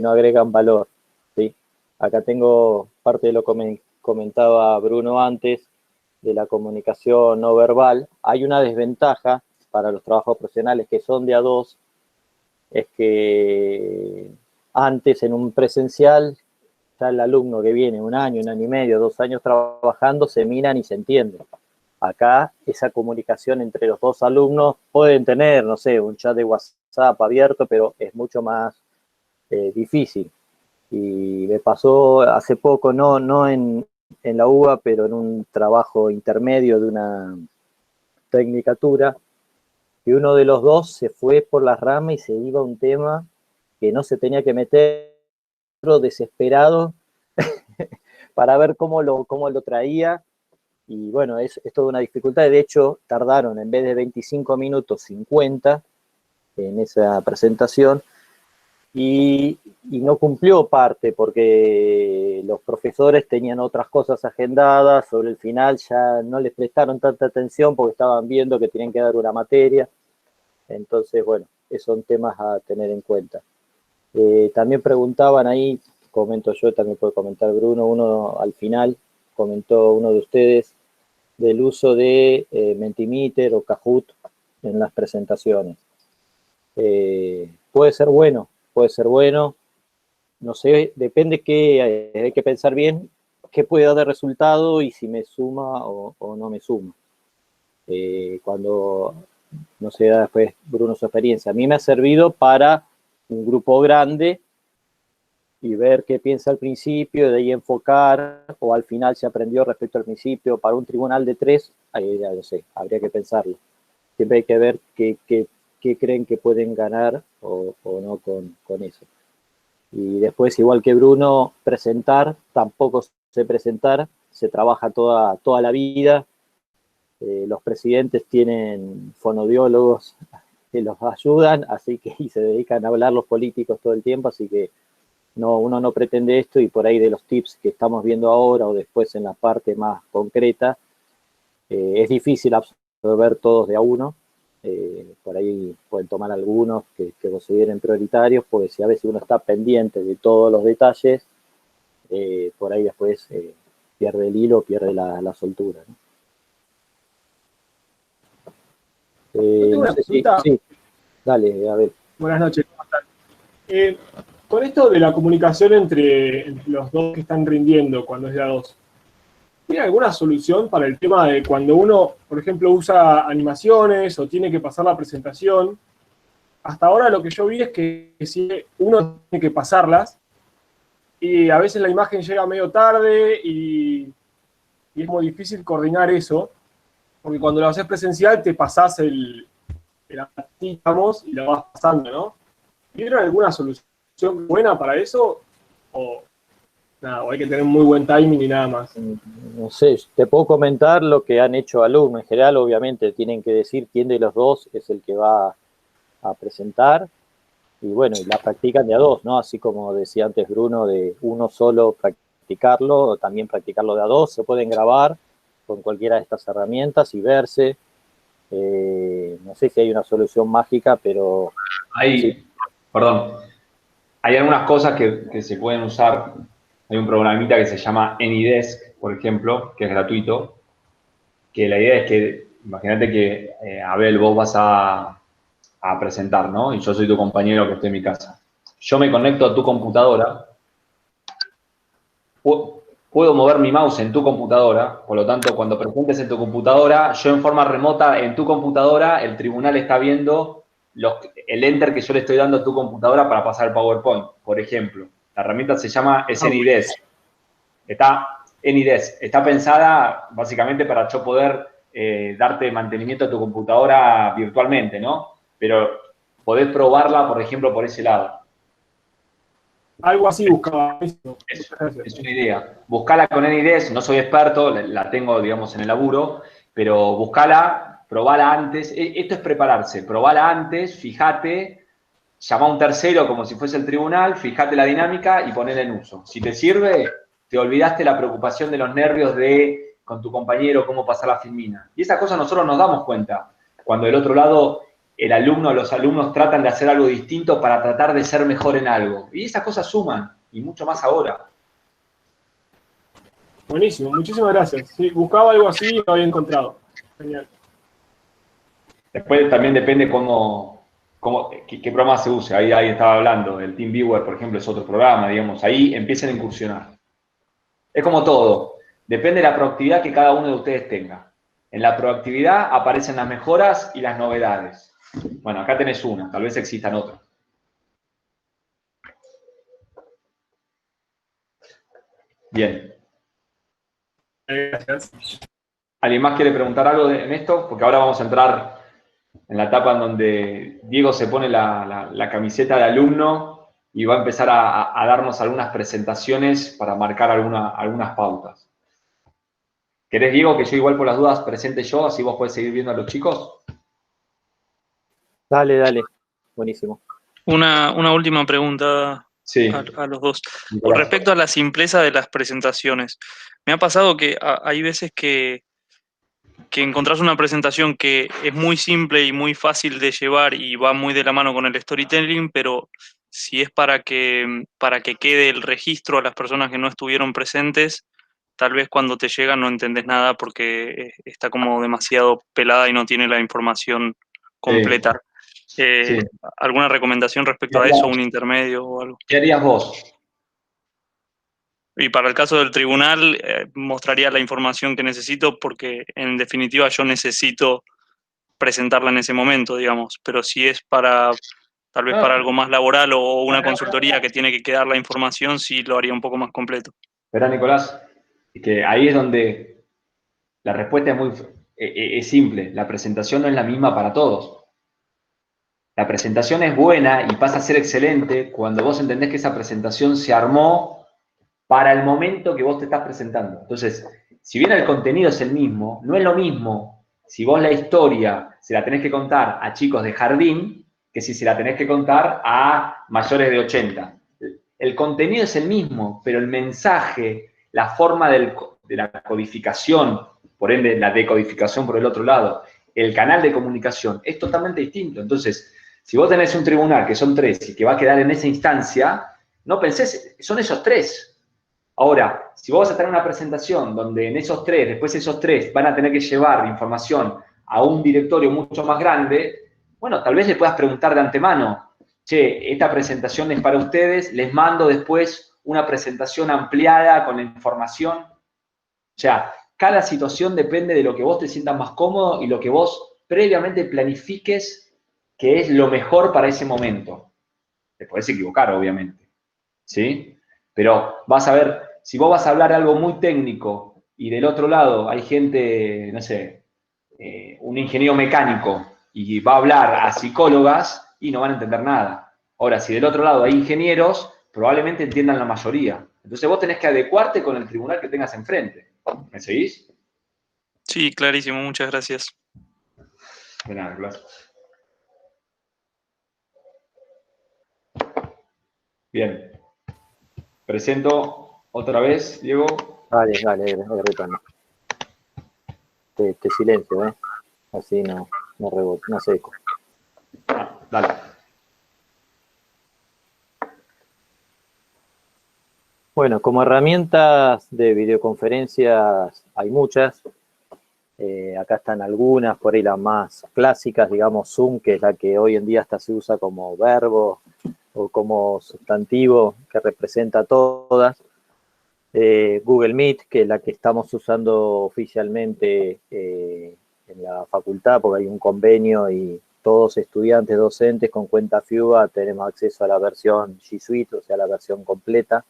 agregan valor, ¿sí? Acá tengo parte de lo que comentaba Bruno antes, de la comunicación no verbal. Hay una desventaja para los trabajos profesionales que son de a dos, es que antes en un presencial, ya el alumno que viene un año y medio, 2 años trabajando, se miran y se entienden. Acá esa comunicación entre los dos alumnos pueden tener, no sé, un chat de WhatsApp abierto, pero es mucho más difícil. Y me pasó hace poco, no en la UBA, pero en un trabajo intermedio de una tecnicatura, que uno de los dos se fue por las ramas y se iba a un tema que no se tenía que meter, desesperado para ver cómo lo traía, Y bueno, es toda una dificultad. De hecho, tardaron en vez de 25 minutos, 50 en esa presentación. Y no cumplió parte porque los profesores tenían otras cosas agendadas, sobre el final ya no les prestaron tanta atención porque estaban viendo que tenían que dar una materia. Entonces, bueno, esos son temas a tener en cuenta. También preguntaban ahí, comento yo, también puede comentar Bruno, uno al final, comentó uno de ustedes, del uso de Mentimeter o Kahoot en las presentaciones. Puede ser bueno, no sé, depende que hay que pensar bien qué puede dar de resultado y si me suma o no me suma. Cuando, no sé, después Bruno su experiencia, a mí me ha servido para un grupo grande y ver qué piensa al principio, de ahí enfocar, o al final se aprendió respecto al principio. Para un tribunal de 3, ahí ya no sé, habría que pensarlo. Siempre hay que ver qué creen que pueden ganar o no con eso. Y después, igual que Bruno, presentar, tampoco sé presentar, se trabaja toda la vida. Los presidentes tienen fonodiólogos que los ayudan, así que y se dedican a hablar los políticos todo el tiempo, así que uno no pretende esto, y por ahí de los tips que estamos viendo ahora o después en la parte más concreta, es difícil absorber todos de a uno. Por ahí pueden tomar algunos que consideren prioritarios, porque si a veces uno está pendiente de todos los detalles, por ahí después pierde el hilo, pierde la soltura, ¿no? Tengo una pregunta. Sí, dale, a ver. Buenas noches, ¿cómo están? Con esto de la comunicación entre los dos que están rindiendo cuando es de a dos, ¿tiene alguna solución para el tema de cuando uno, por ejemplo, usa animaciones o tiene que pasar la presentación? Hasta ahora lo que yo vi es que si uno tiene que pasarlas y a veces la imagen llega medio tarde y es muy difícil coordinar eso, porque cuando lo haces presencial te pasás el digamos, y lo vas pasando, ¿no? ¿Tienen alguna solución buena para eso? O nada, o hay que tener muy buen timing y nada más. No sé, te puedo comentar lo que han hecho alumnos. En general, obviamente, tienen que decir quién de los dos es el que va a presentar. Y bueno, y la practican de a dos, ¿no? Así como decía antes Bruno, de uno solo practicarlo, o también practicarlo de a dos. Se pueden grabar con cualquiera de estas herramientas y verse. No sé si hay una solución mágica, pero... Sí. Perdón, hay algunas cosas que se pueden usar. Hay un programita que se llama AnyDesk, por ejemplo, que es gratuito, que la idea es que, imagínate que, Abel, vos vas a presentar, ¿no? Y yo soy tu compañero que estoy en mi casa. Yo me conecto a tu computadora, puedo mover mi mouse en tu computadora, por lo tanto, cuando presentes en tu computadora, yo en forma remota en tu computadora, el tribunal está viendo el enter que yo le estoy dando a tu computadora para pasar el PowerPoint, por ejemplo. La herramienta se llama AnyDesk. Está pensada básicamente para yo poder darte mantenimiento a tu computadora virtualmente, ¿no? Pero podés probarla, por ejemplo, por ese lado. Algo así buscaba. Es una idea. Buscala con AnyDesk, no soy experto, la tengo, digamos, en el laburo, pero buscala, probala antes. Esto es prepararse, probala antes, fíjate, llama a un tercero como si fuese el tribunal, fíjate la dinámica y ponela en uso. Si te sirve, te olvidaste la preocupación de los nervios de con tu compañero cómo pasar la filmina. Y esas cosas nosotros nos damos cuenta. Cuando del otro lado los alumnos tratan de hacer algo distinto para tratar de ser mejor en algo. Y esas cosas suman, y mucho más ahora. Buenísimo, muchísimas gracias. Sí, buscaba algo así y lo había encontrado. Genial. Después también depende qué programa se use. Ahí estaba hablando, el TeamViewer, por ejemplo, es otro programa, digamos. Ahí empiecen a incursionar. Es como todo, depende de la proactividad que cada uno de ustedes tenga. En la proactividad aparecen las mejoras y las novedades. Bueno, acá tenés una, tal vez existan otras. Bien. Gracias. ¿Alguien más quiere preguntar algo en esto? Porque ahora vamos a entrar en la etapa en donde Diego se pone la camiseta de alumno y va a empezar a darnos algunas presentaciones para marcar algunas pautas. ¿Querés, Diego, que yo igual por las dudas presente yo, así vos podés seguir viendo a los chicos? Dale, dale. Buenísimo. Una última pregunta Sí. a los dos. Con Nicolás. respecto a la simpleza de las presentaciones, me ha pasado que hay veces que encontrás una presentación que es muy simple y muy fácil de llevar y va muy de la mano con el storytelling, pero si es para que quede el registro a las personas que no estuvieron presentes, tal vez cuando te llega no entendés nada porque está como demasiado pelada y no tiene la información completa. Sí. ¿Alguna recomendación respecto a eso, un intermedio o algo? ¿Qué harías vos? Y para el caso del tribunal, mostraría la información que necesito porque en definitiva yo necesito presentarla en ese momento, digamos. Pero si es tal vez para algo más laboral o una consultoría que tiene que quedar la información, sí lo haría un poco más completo. Verá, Nicolás, que ahí es donde la respuesta es simple. La presentación no es la misma para todos. La presentación es buena y pasa a ser excelente cuando vos entendés que esa presentación se armó para el momento que vos te estás presentando. Entonces, si bien el contenido es el mismo, no es lo mismo si vos la historia se la tenés que contar a chicos de jardín que si se la tenés que contar a mayores de 80. El contenido es el mismo, pero el mensaje, la forma de la codificación, por ende la decodificación por el otro lado, el canal de comunicación es totalmente distinto. Entonces, si vos tenés un tribunal que son 3 y que va a quedar en esa instancia, no pensés, son esos 3. Ahora, si vos vas a tener una presentación donde en esos 3, después esos 3 van a tener que llevar información a un directorio mucho más grande, bueno, tal vez le puedas preguntar de antemano, che, esta presentación es para ustedes, les mando después una presentación ampliada con la información. O sea, cada situación depende de lo que vos te sientas más cómodo y lo que vos previamente planifiques que es lo mejor para ese momento. Te podés equivocar, obviamente, ¿sí? Pero vas a ver, si vos vas a hablar algo muy técnico y del otro lado hay gente, no sé, un ingeniero mecánico y va a hablar a psicólogas y no van a entender nada. Ahora, si del otro lado hay ingenieros, probablemente entiendan la mayoría. Entonces vos tenés que adecuarte con el tribunal que tengas enfrente. ¿Me seguís? Sí, clarísimo, muchas gracias. De nada, gracias. Bien. Presento otra vez, Diego. Dale, retorno. Te silencio, ¿eh? Así no rebote, no seco. Dale. Bueno, como herramientas de videoconferencias hay muchas. Acá están algunas, por ahí las más clásicas, digamos Zoom, que es la que hoy en día hasta se usa como verbo o como sustantivo que representa todas. Google Meet, que es la que estamos usando oficialmente en la facultad, porque hay un convenio y todos estudiantes, docentes con cuenta FIUBA tenemos acceso a la versión G Suite, o sea, la versión completa,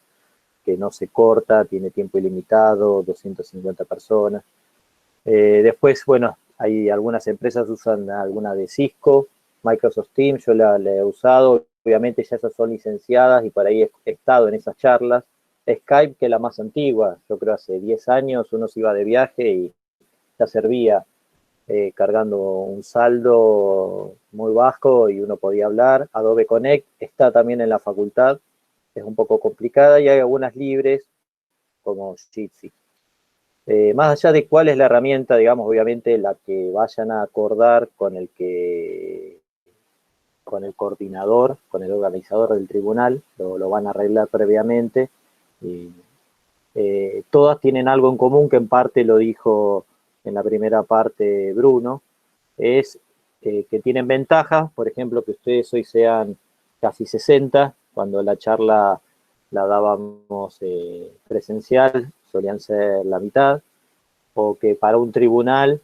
que no se corta, tiene tiempo ilimitado, 250 personas. Después, bueno, hay algunas empresas usan alguna de Cisco, Microsoft Teams, yo la he usado, obviamente ya esas son licenciadas y por ahí he estado en esas charlas. Skype, que es la más antigua, yo creo hace 10 años uno se iba de viaje y ya servía cargando un saldo muy bajo y uno podía hablar. Adobe Connect está también en la facultad, es un poco complicada y hay algunas libres como Jitsi. Más allá de cuál es la herramienta, digamos, obviamente la que vayan a acordar con el coordinador, con el organizador del tribunal, lo van a arreglar previamente. Todas tienen algo en común que en parte lo dijo en la primera parte Bruno, es que tienen ventajas, por ejemplo, que ustedes hoy sean casi 60, cuando la charla la dábamos presencial, solían ser la mitad, o que para un tribunal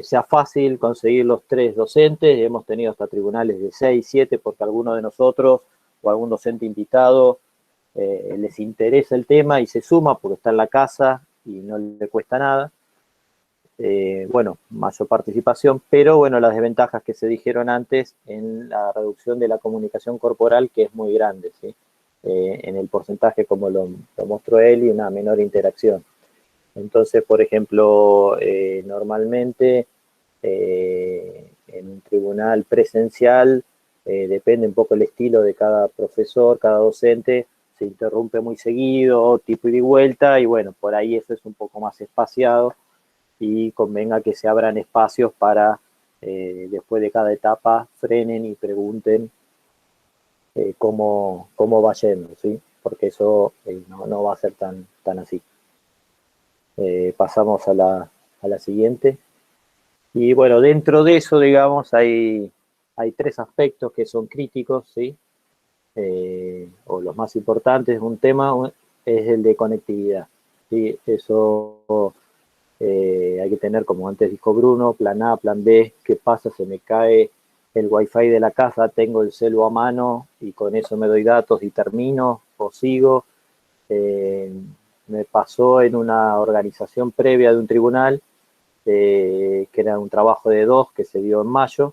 sea fácil conseguir los 3 docentes, hemos tenido hasta tribunales de 6, 7, porque alguno de nosotros o algún docente invitado les interesa el tema y se suma porque está en la casa y no le cuesta nada. Bueno, mayor participación, pero bueno, las desventajas que se dijeron antes en la reducción de la comunicación corporal, que es muy grande, ¿sí? En el porcentaje como lo mostró él y una menor interacción. Entonces, por ejemplo, normalmente en un tribunal presencial depende un poco el estilo de cada profesor, cada docente, se interrumpe muy seguido, tipo ida y vuelta, y bueno, por ahí eso es un poco más espaciado y convenga que se abran espacios para después de cada etapa frenen y pregunten cómo va yendo, ¿sí? Porque eso no va a ser tan así. Pasamos a la siguiente. Y bueno, dentro de eso, digamos, hay 3 aspectos que son críticos, ¿sí? O los más importantes. Un tema es el de conectividad, ¿sí? Eso hay que tener, como antes dijo Bruno, plan A, plan B. ¿Qué pasa? Se me cae el wifi de la casa, tengo el celu a mano y con eso me doy datos y termino o sigo. Me pasó en una organización previa de un tribunal, que era un trabajo de 2 que se dio en mayo,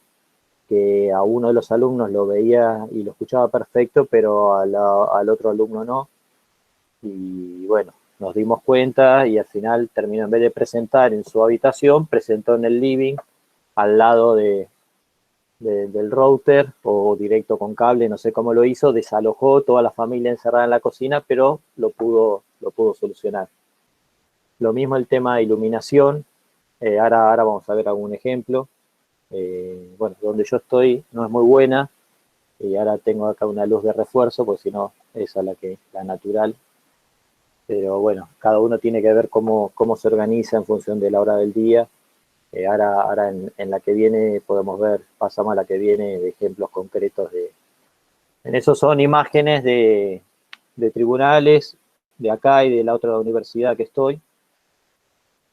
que a uno de los alumnos lo veía y lo escuchaba perfecto, pero al otro alumno no. Y bueno, nos dimos cuenta y al final terminó, en vez de presentar en su habitación, presentó en el living, al lado del router o directo con cable, no sé cómo lo hizo, desalojó toda la familia encerrada en la cocina, pero lo pudo solucionar. Lo mismo el tema de iluminación, ahora vamos a ver algún ejemplo. Bueno, donde yo estoy no es muy buena, y ahora tengo acá una luz de refuerzo, porque si no, esa es la natural. Pero bueno, cada uno tiene que ver cómo se organiza en función de la hora del día. Ahora en la que viene podemos ver, pasamos a la que viene, de ejemplos concretos en eso son imágenes de tribunales de acá y de la otra universidad que estoy.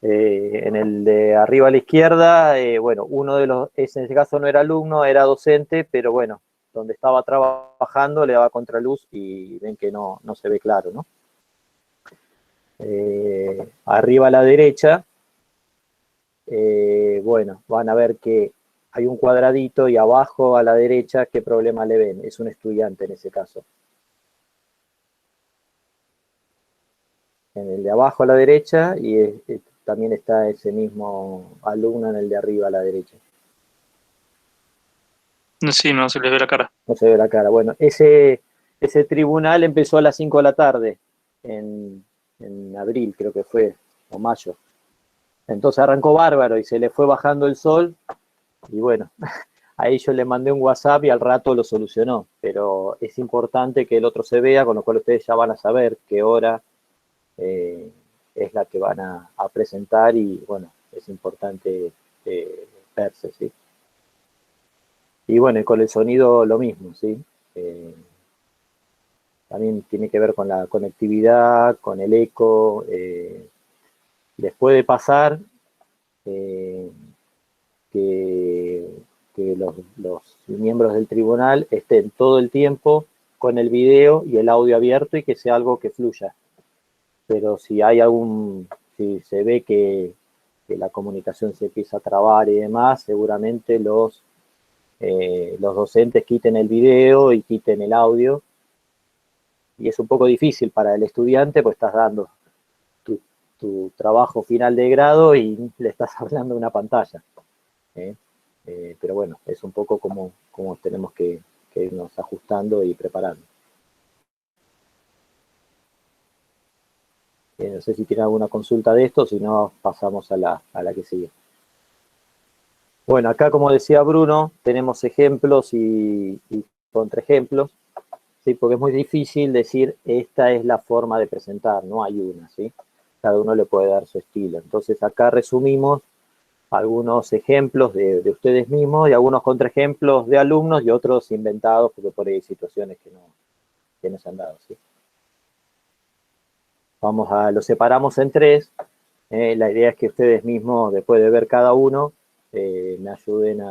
En el de arriba a la izquierda, bueno, uno de los, en ese caso no era alumno, era docente, pero bueno, donde estaba trabajando le daba contraluz y ven que no se ve claro, ¿no? Arriba a la derecha, bueno, van a ver que hay un cuadradito y abajo a la derecha, ¿qué problema le ven? Es un estudiante en ese caso. En el de abajo a la derecha y también está ese mismo alumno en el de arriba a la derecha. Sí, no se les ve la cara. No se ve la cara. Bueno, ese tribunal empezó a las 5 de la tarde, en abril creo que fue, o mayo. Entonces arrancó bárbaro y se le fue bajando el sol y bueno, ahí yo le mandé un WhatsApp y al rato lo solucionó, pero es importante que el otro se vea, con lo cual ustedes ya van a saber qué hora es la que van a presentar y bueno, es importante verse, ¿sí? Y bueno, y con el sonido lo mismo, ¿sí? También tiene que ver con la conectividad, con el eco. Después de pasar, que los miembros del tribunal estén todo el tiempo con el video y el audio abierto y que sea algo que fluya. Pero si se ve que la comunicación se empieza a trabar y demás, seguramente los docentes quiten el video y quiten el audio. Y es un poco difícil para el estudiante, pues estás dando tu trabajo final de grado y le estás hablando a una pantalla. Pero bueno, es un poco como tenemos que irnos ajustando y preparando. No sé si tienen alguna consulta de esto, si no pasamos a la que sigue. Bueno, acá como decía Bruno, tenemos ejemplos y contraejemplos, ¿sí? Porque es muy difícil decir esta es la forma de presentar, no hay una, ¿sí? Cada uno le puede dar su estilo. Entonces acá resumimos algunos ejemplos de ustedes mismos y algunos contraejemplos de alumnos y otros inventados, porque por ahí hay situaciones que no se han dado, ¿sí? Lo separamos en 3. La idea es que ustedes mismos, después de ver cada uno, me ayuden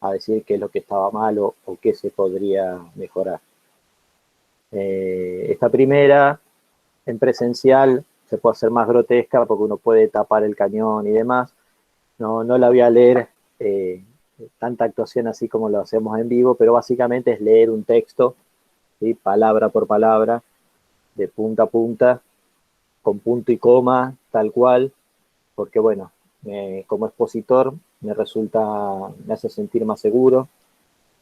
a decir qué es lo que estaba mal o qué se podría mejorar. Esta primera, en presencial, se puede hacer más grotesca porque uno puede tapar el cañón y demás. No la voy a leer tanta actuación así como lo hacemos en vivo, pero básicamente es leer un texto, ¿sí? Palabra por palabra, de punta a punta, con punto y coma, tal cual, porque bueno, como expositor me hace sentir más seguro,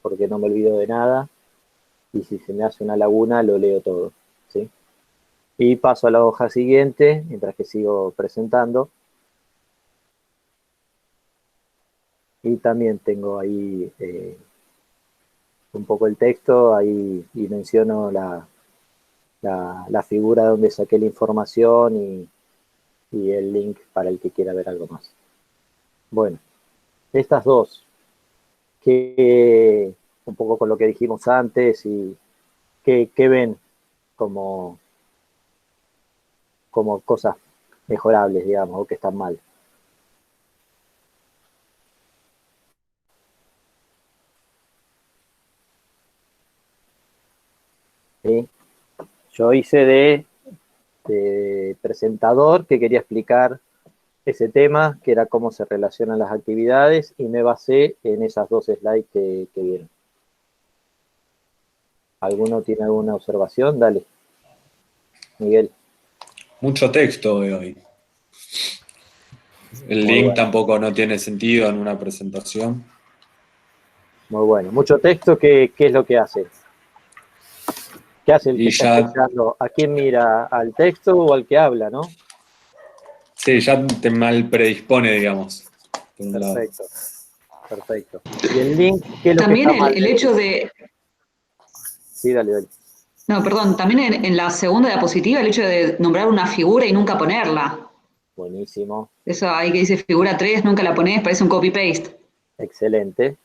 porque no me olvido de nada, y si se me hace una laguna lo leo todo, ¿sí? Y paso a la hoja siguiente, mientras que sigo presentando. Y también tengo ahí un poco el texto, ahí y menciono la figura donde saqué la información y el link para el que quiera ver algo más. Bueno, estas dos, que un poco con lo que dijimos antes y que ven como cosas mejorables, digamos, o que están mal. ¿Sí? Yo hice de presentador que quería explicar ese tema, que era cómo se relacionan las actividades, y me basé en esas dos slides que vieron. ¿Alguno tiene alguna observación? Dale, Miguel. Mucho texto de hoy. El Muy link bueno. tampoco no tiene sentido en una presentación. Muy bueno. Mucho texto, ¿qué es lo que hace? ¿Qué hace el que Y está ya, escuchando? ¿A quién mira? ¿Al texto o al que habla, no? sí, ya te mal predispone, digamos, por un lado. Perfecto, perfecto. ¿Y el link, qué es lo que También está mal el del hecho link? de, Sí, dale, dale. no, perdón, también en la segunda diapositiva el hecho de nombrar una figura y nunca ponerla. Buenísimo, Eso ahí que dice figura 3 nunca la ponés, parece un copy-paste. excelente.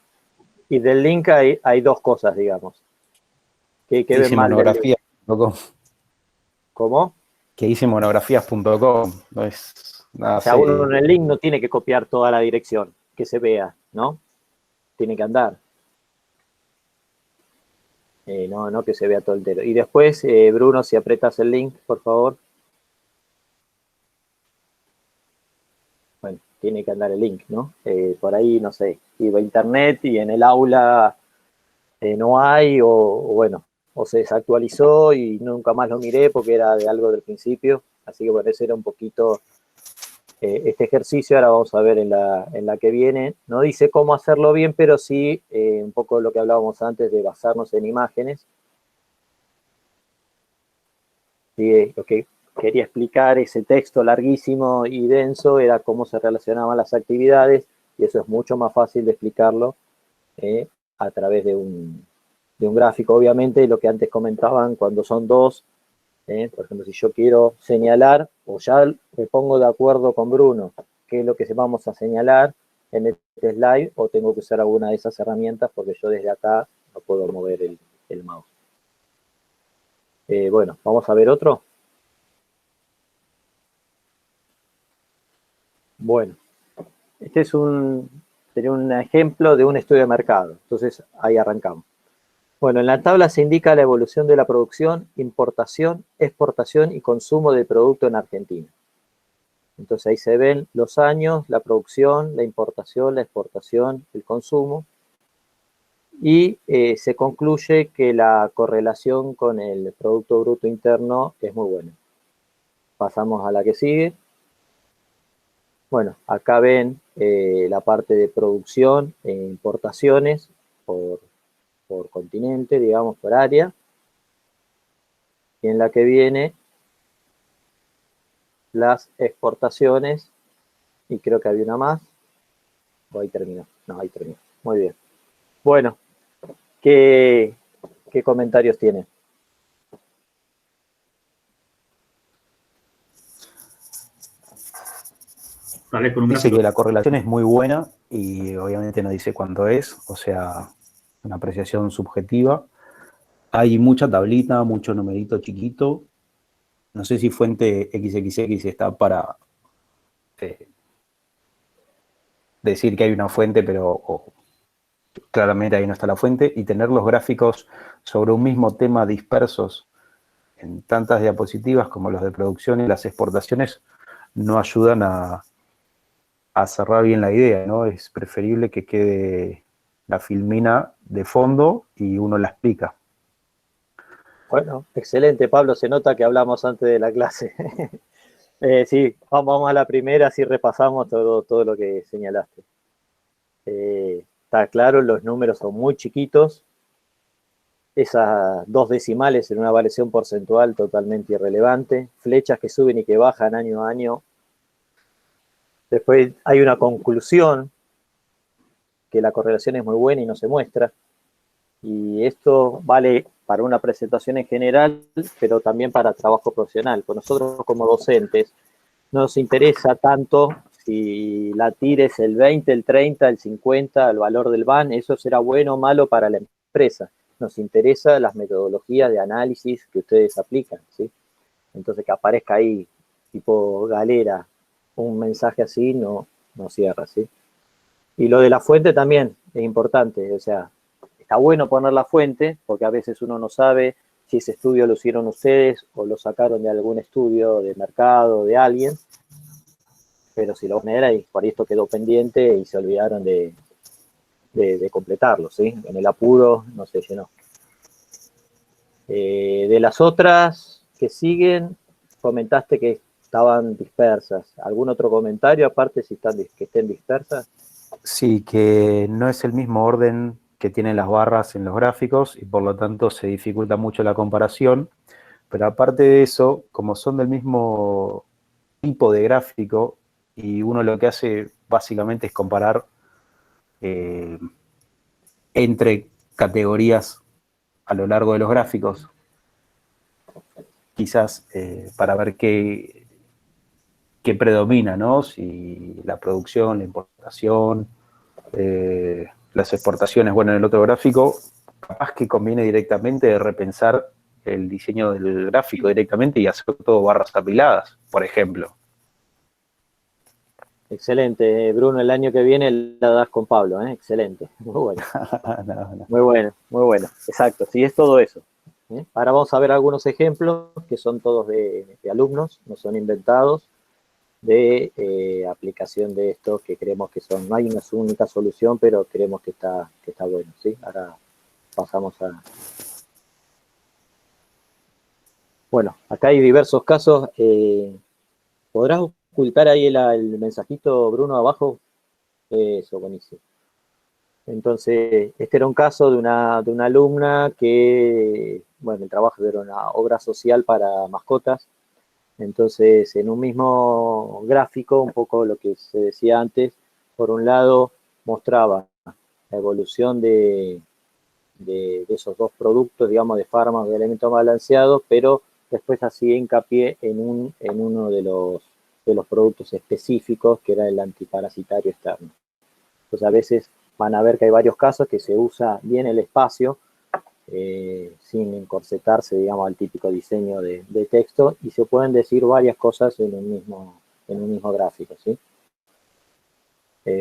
Y del link hay dos cosas, digamos. ¿Qué ven Dice mal del link? monografías.com. ¿Cómo? Que dice monografías.com. No es nada O sea, uno serio. en el link no tiene que copiar toda la dirección, que se vea, ¿no? Tiene que andar. No que se vea todo entero. Y después, Bruno, si apretas el link, por favor. Bueno, tiene que andar el link, ¿no? Por ahí, no sé, iba a internet y en el aula no hay, o bueno, o se desactualizó y nunca más lo miré porque era de algo del principio. Así que bueno, ese era un poquito este ejercicio. Ahora vamos a ver en la que viene. No dice cómo hacerlo bien, pero sí un poco lo que hablábamos antes de basarnos en imágenes. Sí, lo que quería explicar, ese texto larguísimo y denso, era cómo se relacionaban las actividades, y eso es mucho más fácil de explicarlo a través de un gráfico, obviamente, y lo que antes comentaban, cuando son dos, por ejemplo, si yo quiero señalar, o ya me pongo de acuerdo con Bruno, qué es lo que vamos a señalar en este slide, o tengo que usar alguna de esas herramientas, porque yo desde acá no puedo mover el mouse. Bueno, vamos a ver otro. Bueno, este sería un ejemplo de un estudio de mercado. Entonces, ahí arrancamos. Bueno, en la tabla se indica la evolución de la producción, importación, exportación y consumo del producto en Argentina. Entonces, ahí se ven los años, la producción, la importación, la exportación, el consumo. Y se concluye que la correlación con el Producto Bruto Interno es muy buena. Pasamos a la que sigue. Bueno, acá ven la parte de producción e importaciones por continente, digamos, por área. Y en la que viene las exportaciones, y creo que había una más. O ahí terminó. No, ahí terminó. Muy bien. Bueno, ¿qué comentarios tienen? Dice que la correlación es muy buena y obviamente no dice cuánto es, o sea, una apreciación subjetiva. Hay mucha tablita, mucho numerito chiquito. No sé si fuente XXX está para decir que hay una fuente, pero claramente ahí no está la fuente. Y tener los gráficos sobre un mismo tema dispersos en tantas diapositivas como los de producción y las exportaciones no ayudan a cerrar bien la idea, ¿no? Es preferible que quede la filmina de fondo y uno la explica. Bueno, excelente, Pablo. Se nota que hablamos antes de la clase. Sí, vamos a la primera, así repasamos todo lo que señalaste. Está claro, los números son muy chiquitos. Esas 2 decimales en una variación porcentual totalmente irrelevante. Flechas que suben y que bajan año a año. Después hay una conclusión, que la correlación es muy buena y no se muestra. Y esto vale para una presentación en general, pero también para trabajo profesional. Pues nosotros como docentes no nos interesa tanto si la TIR es el 20, el 30, el 50, el valor del BAN, eso será bueno o malo para la empresa. Nos interesa las metodologías de análisis que ustedes aplican, ¿sí? Entonces que aparezca ahí, tipo galera, un mensaje así, no cierra, ¿sí? Y lo de la fuente también es importante, o sea, está bueno poner la fuente, porque a veces uno no sabe si ese estudio lo hicieron ustedes o lo sacaron de algún estudio de mercado, de alguien, pero si lo ponen ahí, por ahí esto quedó pendiente y se olvidaron de completarlo, ¿sí? En el apuro no se llenó. De las otras que siguen, comentaste que estaban dispersas. ¿Algún otro comentario aparte si que estén dispersas? Sí, que no es el mismo orden que tienen las barras en los gráficos y por lo tanto se dificulta mucho la comparación, pero aparte de eso, como son del mismo tipo de gráfico y uno lo que hace básicamente es comparar entre categorías a lo largo de los gráficos, quizás para ver qué predomina, ¿no? Si la producción, la importación, las exportaciones. Bueno, en el otro gráfico, capaz que conviene directamente repensar el diseño del gráfico directamente y hacer todo barras apiladas, por ejemplo. Excelente, Bruno, el año que viene la das con Pablo, ¿eh? Excelente, muy bueno. No. Muy bueno, exacto, sí, es todo eso. Ahora vamos a ver algunos ejemplos que son todos de alumnos, no son inventados, de aplicación de esto que creemos que son, no hay una única solución, pero creemos que está bueno, ¿sí? Ahora pasamos a... Bueno, acá hay diversos casos. ¿Podrás ocultar ahí el mensajito, Bruno, abajo? Eso, buenísimo. Entonces, este era un caso de una alumna que, bueno, el trabajo era una obra social para mascotas. Entonces, en un mismo gráfico, un poco lo que se decía antes, por un lado mostraba la evolución de esos 2 productos, digamos, de fármacos, de elementos balanceados, pero después hacía hincapié en uno de los productos específicos, que era el antiparasitario externo. Entonces, a veces van a ver que hay varios casos que se usa bien el espacio, sin encorsetarse, digamos, al típico diseño de texto, y se pueden decir varias cosas en un mismo gráfico, ¿sí?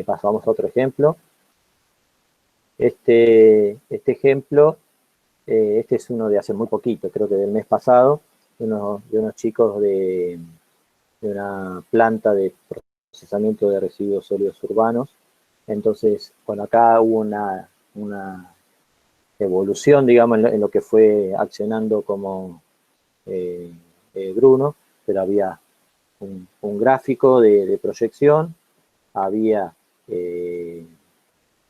Pasamos a otro ejemplo. Este ejemplo, este es uno de hace muy poquito, creo que del mes pasado, de unos chicos de una planta de procesamiento de residuos sólidos urbanos. Entonces, bueno, acá hubo una evolución, digamos, en lo que fue accionando como Bruno, pero había un gráfico de proyección, había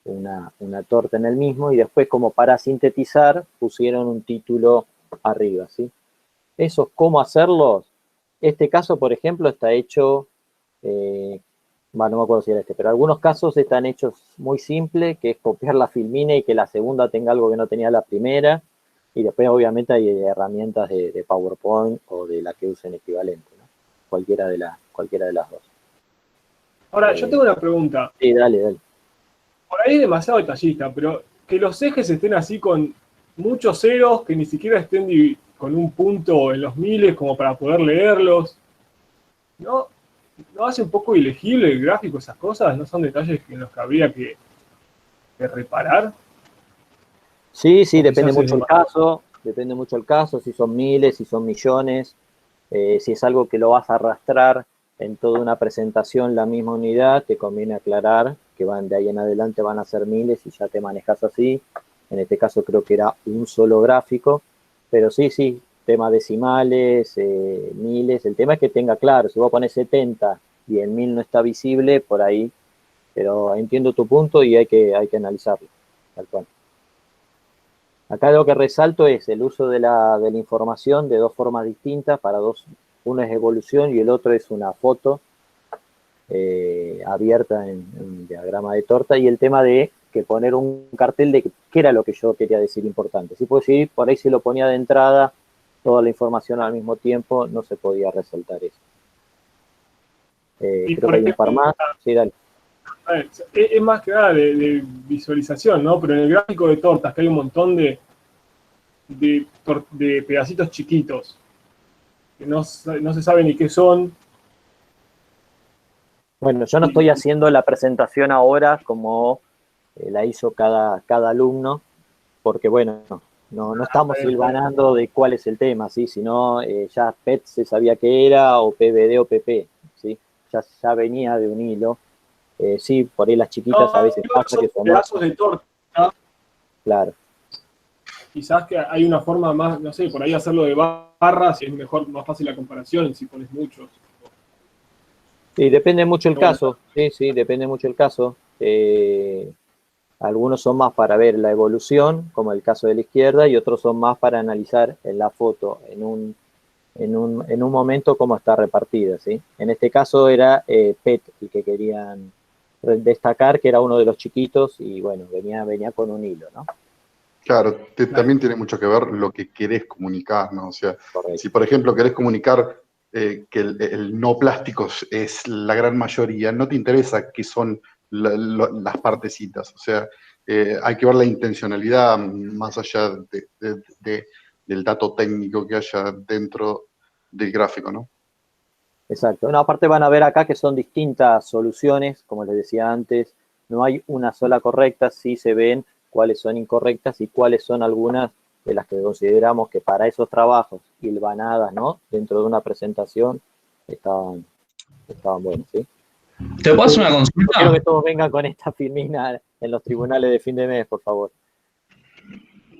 una torta en el mismo, y después, como para sintetizar, pusieron un título arriba, ¿sí? Esos cómo hacerlos, este caso, por ejemplo, está hecho, no me acuerdo si era pero algunos casos están hechos muy simple, que es copiar la filmina y que la segunda tenga algo que no tenía la primera, y después obviamente hay herramientas de PowerPoint o de la que usen equivalente, ¿no? Cualquiera de las dos. Ahora, yo tengo una pregunta. Sí, dale. Por ahí es demasiado detallista, pero que los ejes estén así con muchos ceros, que ni siquiera estén con un punto en los miles como para poder leerlos, ¿no hace un poco ilegible el gráfico esas cosas? ¿No son detalles en los que habría que reparar? Sí, depende mucho el caso, si son miles, si son millones, si es algo que lo vas a arrastrar en toda una presentación, la misma unidad, te conviene aclarar que de ahí en adelante van a ser miles y ya te manejas así. En este caso creo que era un solo gráfico, pero sí, tema decimales, miles, el tema es que tenga claro, si vos pones 70 y el 1000 no está visible, por ahí, pero entiendo tu punto y hay que analizarlo, tal cual. Acá lo que resalto es el uso de la información de dos formas distintas, uno es evolución y el otro es una foto abierta en un diagrama de torta, y el tema de que poner un cartel de qué era lo que yo quería decir importante. Sí, pues sí, por ahí si lo ponía de entrada, toda la información al mismo tiempo, no se podía resaltar eso. Creo que hay un par más. Sí, dale. Es más que nada de visualización, ¿no? Pero en el gráfico de tortas, que hay un montón de pedacitos chiquitos, que no se sabe ni qué son. Bueno, yo no estoy haciendo la presentación ahora como la hizo cada alumno, porque bueno, no estamos silvanando de cuál es el tema, ¿sí? Sino ya PET se sabía qué era, o PVD o PP, ¿sí? Ya venía de un hilo. Sí, por ahí las chiquitas a veces pasa que son pedazos de torta. Claro. Quizás que hay una forma más, no sé, por ahí hacerlo de barras y es mejor, más fácil la comparación si pones muchos. Sí, depende mucho el caso. Sí, depende mucho el caso. Algunos son más para ver la evolución, como el caso de la izquierda, y otros son más para analizar en la foto, en un momento cómo está repartida, ¿sí? En este caso era PET el que querían destacar, que era uno de los chiquitos, y bueno, venía con un hilo, ¿no? Claro, también tiene mucho que ver lo que querés comunicar, ¿no? O sea, Correcto. si por ejemplo querés comunicar que el no plástico es la gran mayoría, no te interesa qué son las partecitas. O sea, hay que ver la intencionalidad más allá del dato técnico que haya dentro del gráfico, ¿no? Exacto. No, aparte van a ver acá que son distintas soluciones, como les decía antes, no hay una sola correcta, sí se ven cuáles son incorrectas y cuáles son algunas de las que consideramos que para esos trabajos hilvanadas, ¿no? Dentro de una presentación estaban buenas, ¿sí? ¿Te paso una consulta? Quiero que todos vengan con esta filmina en los tribunales de fin de mes, por favor.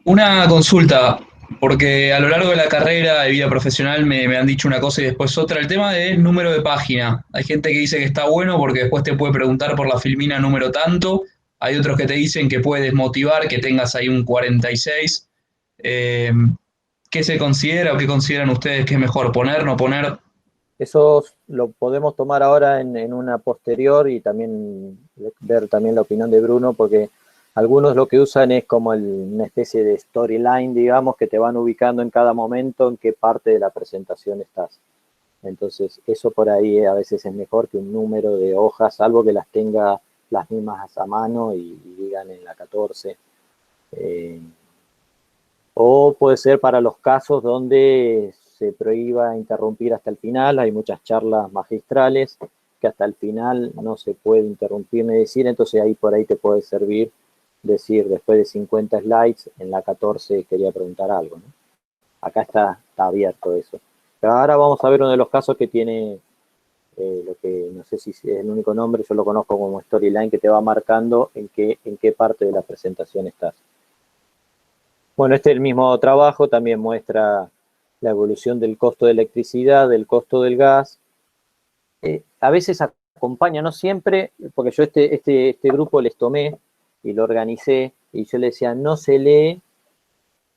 Una consulta, porque a lo largo de la carrera de vida profesional me han dicho una cosa y después otra. El tema del número de página. Hay gente que dice que está bueno porque después te puede preguntar por la filmina número tanto. Hay otros que te dicen que puede desmotivar que tengas ahí un 46. ¿Qué se considera o qué consideran ustedes que es mejor? ¿Poner, no poner? Eso lo podemos tomar ahora en una posterior y también ver también la opinión de Bruno, porque algunos lo que usan es como una especie de storyline, digamos, que te van ubicando en cada momento en qué parte de la presentación estás. Entonces, eso por ahí a veces es mejor que un número de hojas, salvo que las tenga las mismas a mano y digan en la 14. O puede ser para los casos donde se prohíba interrumpir hasta el final. Hay muchas charlas magistrales que hasta el final no se puede interrumpir ni decir, entonces ahí por ahí te puede servir decir después de 50 slides, en la 14 quería preguntar algo, ¿no? Acá está abierto eso. Pero ahora vamos a ver uno de los casos que tiene lo que no sé si es el único nombre, yo lo conozco como storyline, que te va marcando en qué parte de la presentación estás. Bueno, este es el mismo trabajo, también muestra la evolución del costo de electricidad, del costo del gas. A veces acompaña, no siempre, porque yo este grupo les tomé y lo organicé, y yo les decía, no se lee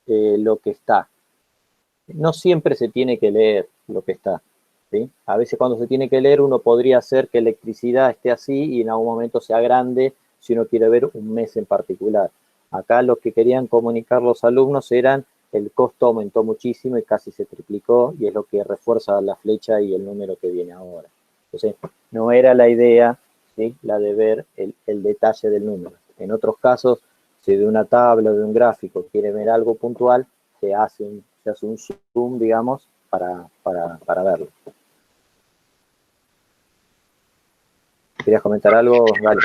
lo que está. No siempre se tiene que leer lo que está, ¿sí? A veces cuando se tiene que leer uno podría hacer que electricidad esté así y en algún momento sea grande si uno quiere ver un mes en particular. Acá lo que querían comunicar los alumnos eran el costo aumentó muchísimo y casi se triplicó, y es lo que refuerza la flecha y el número que viene ahora. Entonces, no era la idea, ¿sí?, la de ver el detalle del número. En otros casos, si de una tabla o de un gráfico quiere ver algo puntual, se hace un zoom, digamos, para verlo. ¿Querías comentar algo? Dale.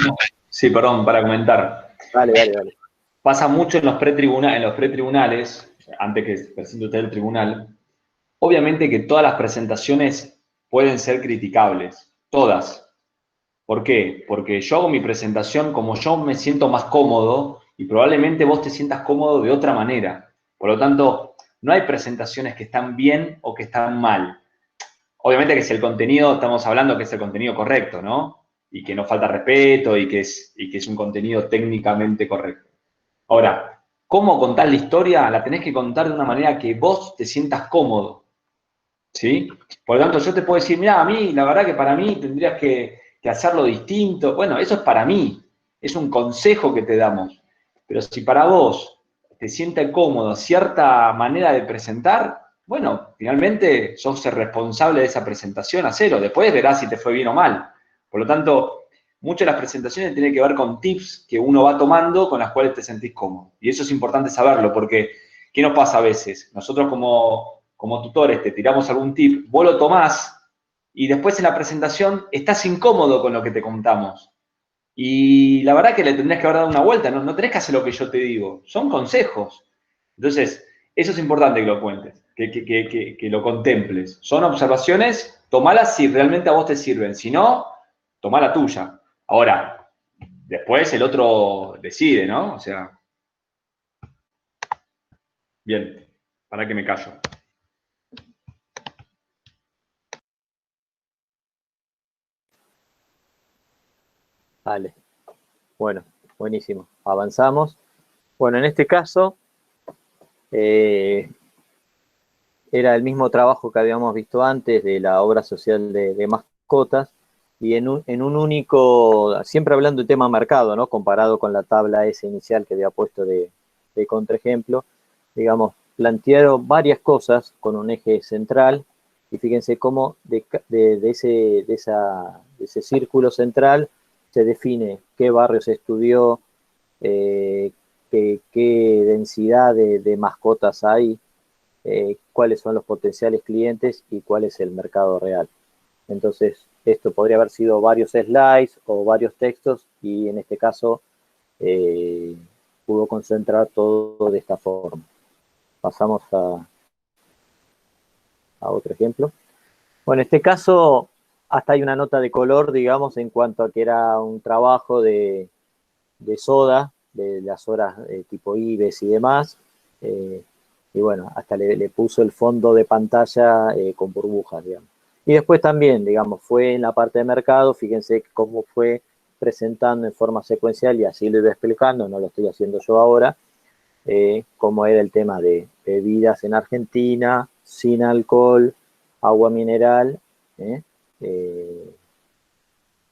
Sí, perdón, para comentar. Dale. Pasa mucho en los pretribunales, antes que presente usted el tribunal, obviamente que todas las presentaciones pueden ser criticables, todas. ¿Por qué? Porque yo hago mi presentación como yo me siento más cómodo y probablemente vos te sientas cómodo de otra manera. Por lo tanto, no hay presentaciones que están bien o que están mal. Obviamente que si el contenido, estamos hablando que es el contenido correcto, ¿no? Y que no falta respeto y que es un contenido técnicamente correcto. Ahora, ¿cómo contar la historia? La tenés que contar de una manera que vos te sientas cómodo, ¿sí? Por lo tanto, yo te puedo decir, mira, a mí, la verdad que para mí tendrías que hacerlo distinto. Bueno, eso es para mí, es un consejo que te damos. Pero si para vos te siente cómodo cierta manera de presentar, bueno, finalmente sos el responsable de esa presentación, hacelo. Después verás si te fue bien o mal. Por lo tanto, muchas de las presentaciones tienen que ver con tips que uno va tomando con las cuales te sentís cómodo. Y eso es importante saberlo, porque ¿qué nos pasa a veces? Nosotros como tutores te tiramos algún tip, vos lo tomás y después en la presentación estás incómodo con lo que te contamos. Y la verdad que le tendrías que haber dado una vuelta, no tenés que hacer lo que yo te digo, son consejos. Entonces, eso es importante que lo cuentes, que lo contemples. Son observaciones, tomalas si realmente a vos te sirven, si no, tomá la tuya. Ahora, después el otro decide, ¿no? O sea, bien, para que me callo. Vale. Bueno, buenísimo. Avanzamos. Bueno, en este caso era el mismo trabajo que habíamos visto antes de la obra social de mascotas y en un único, siempre hablando de tema marcado, ¿no? Comparado con la tabla esa inicial que había puesto de contraejemplo, digamos, plantearon varias cosas con un eje central y fíjense cómo de ese círculo central se define qué barrio se estudió, qué densidad de mascotas hay, cuáles son los potenciales clientes y cuál es el mercado real. Entonces, esto podría haber sido varios slides o varios textos y en este caso pudo concentrar todo de esta forma. Pasamos a otro ejemplo. Bueno, en este caso hasta hay una nota de color, digamos, en cuanto a que era un trabajo de soda, de las horas tipo IBES y demás, y bueno, hasta le puso el fondo de pantalla con burbujas, digamos. Y después también, digamos, fue en la parte de mercado, fíjense cómo fue presentando en forma secuencial, y así lo iba explicando, no lo estoy haciendo yo ahora, cómo era el tema de bebidas en Argentina, sin alcohol, agua mineral, en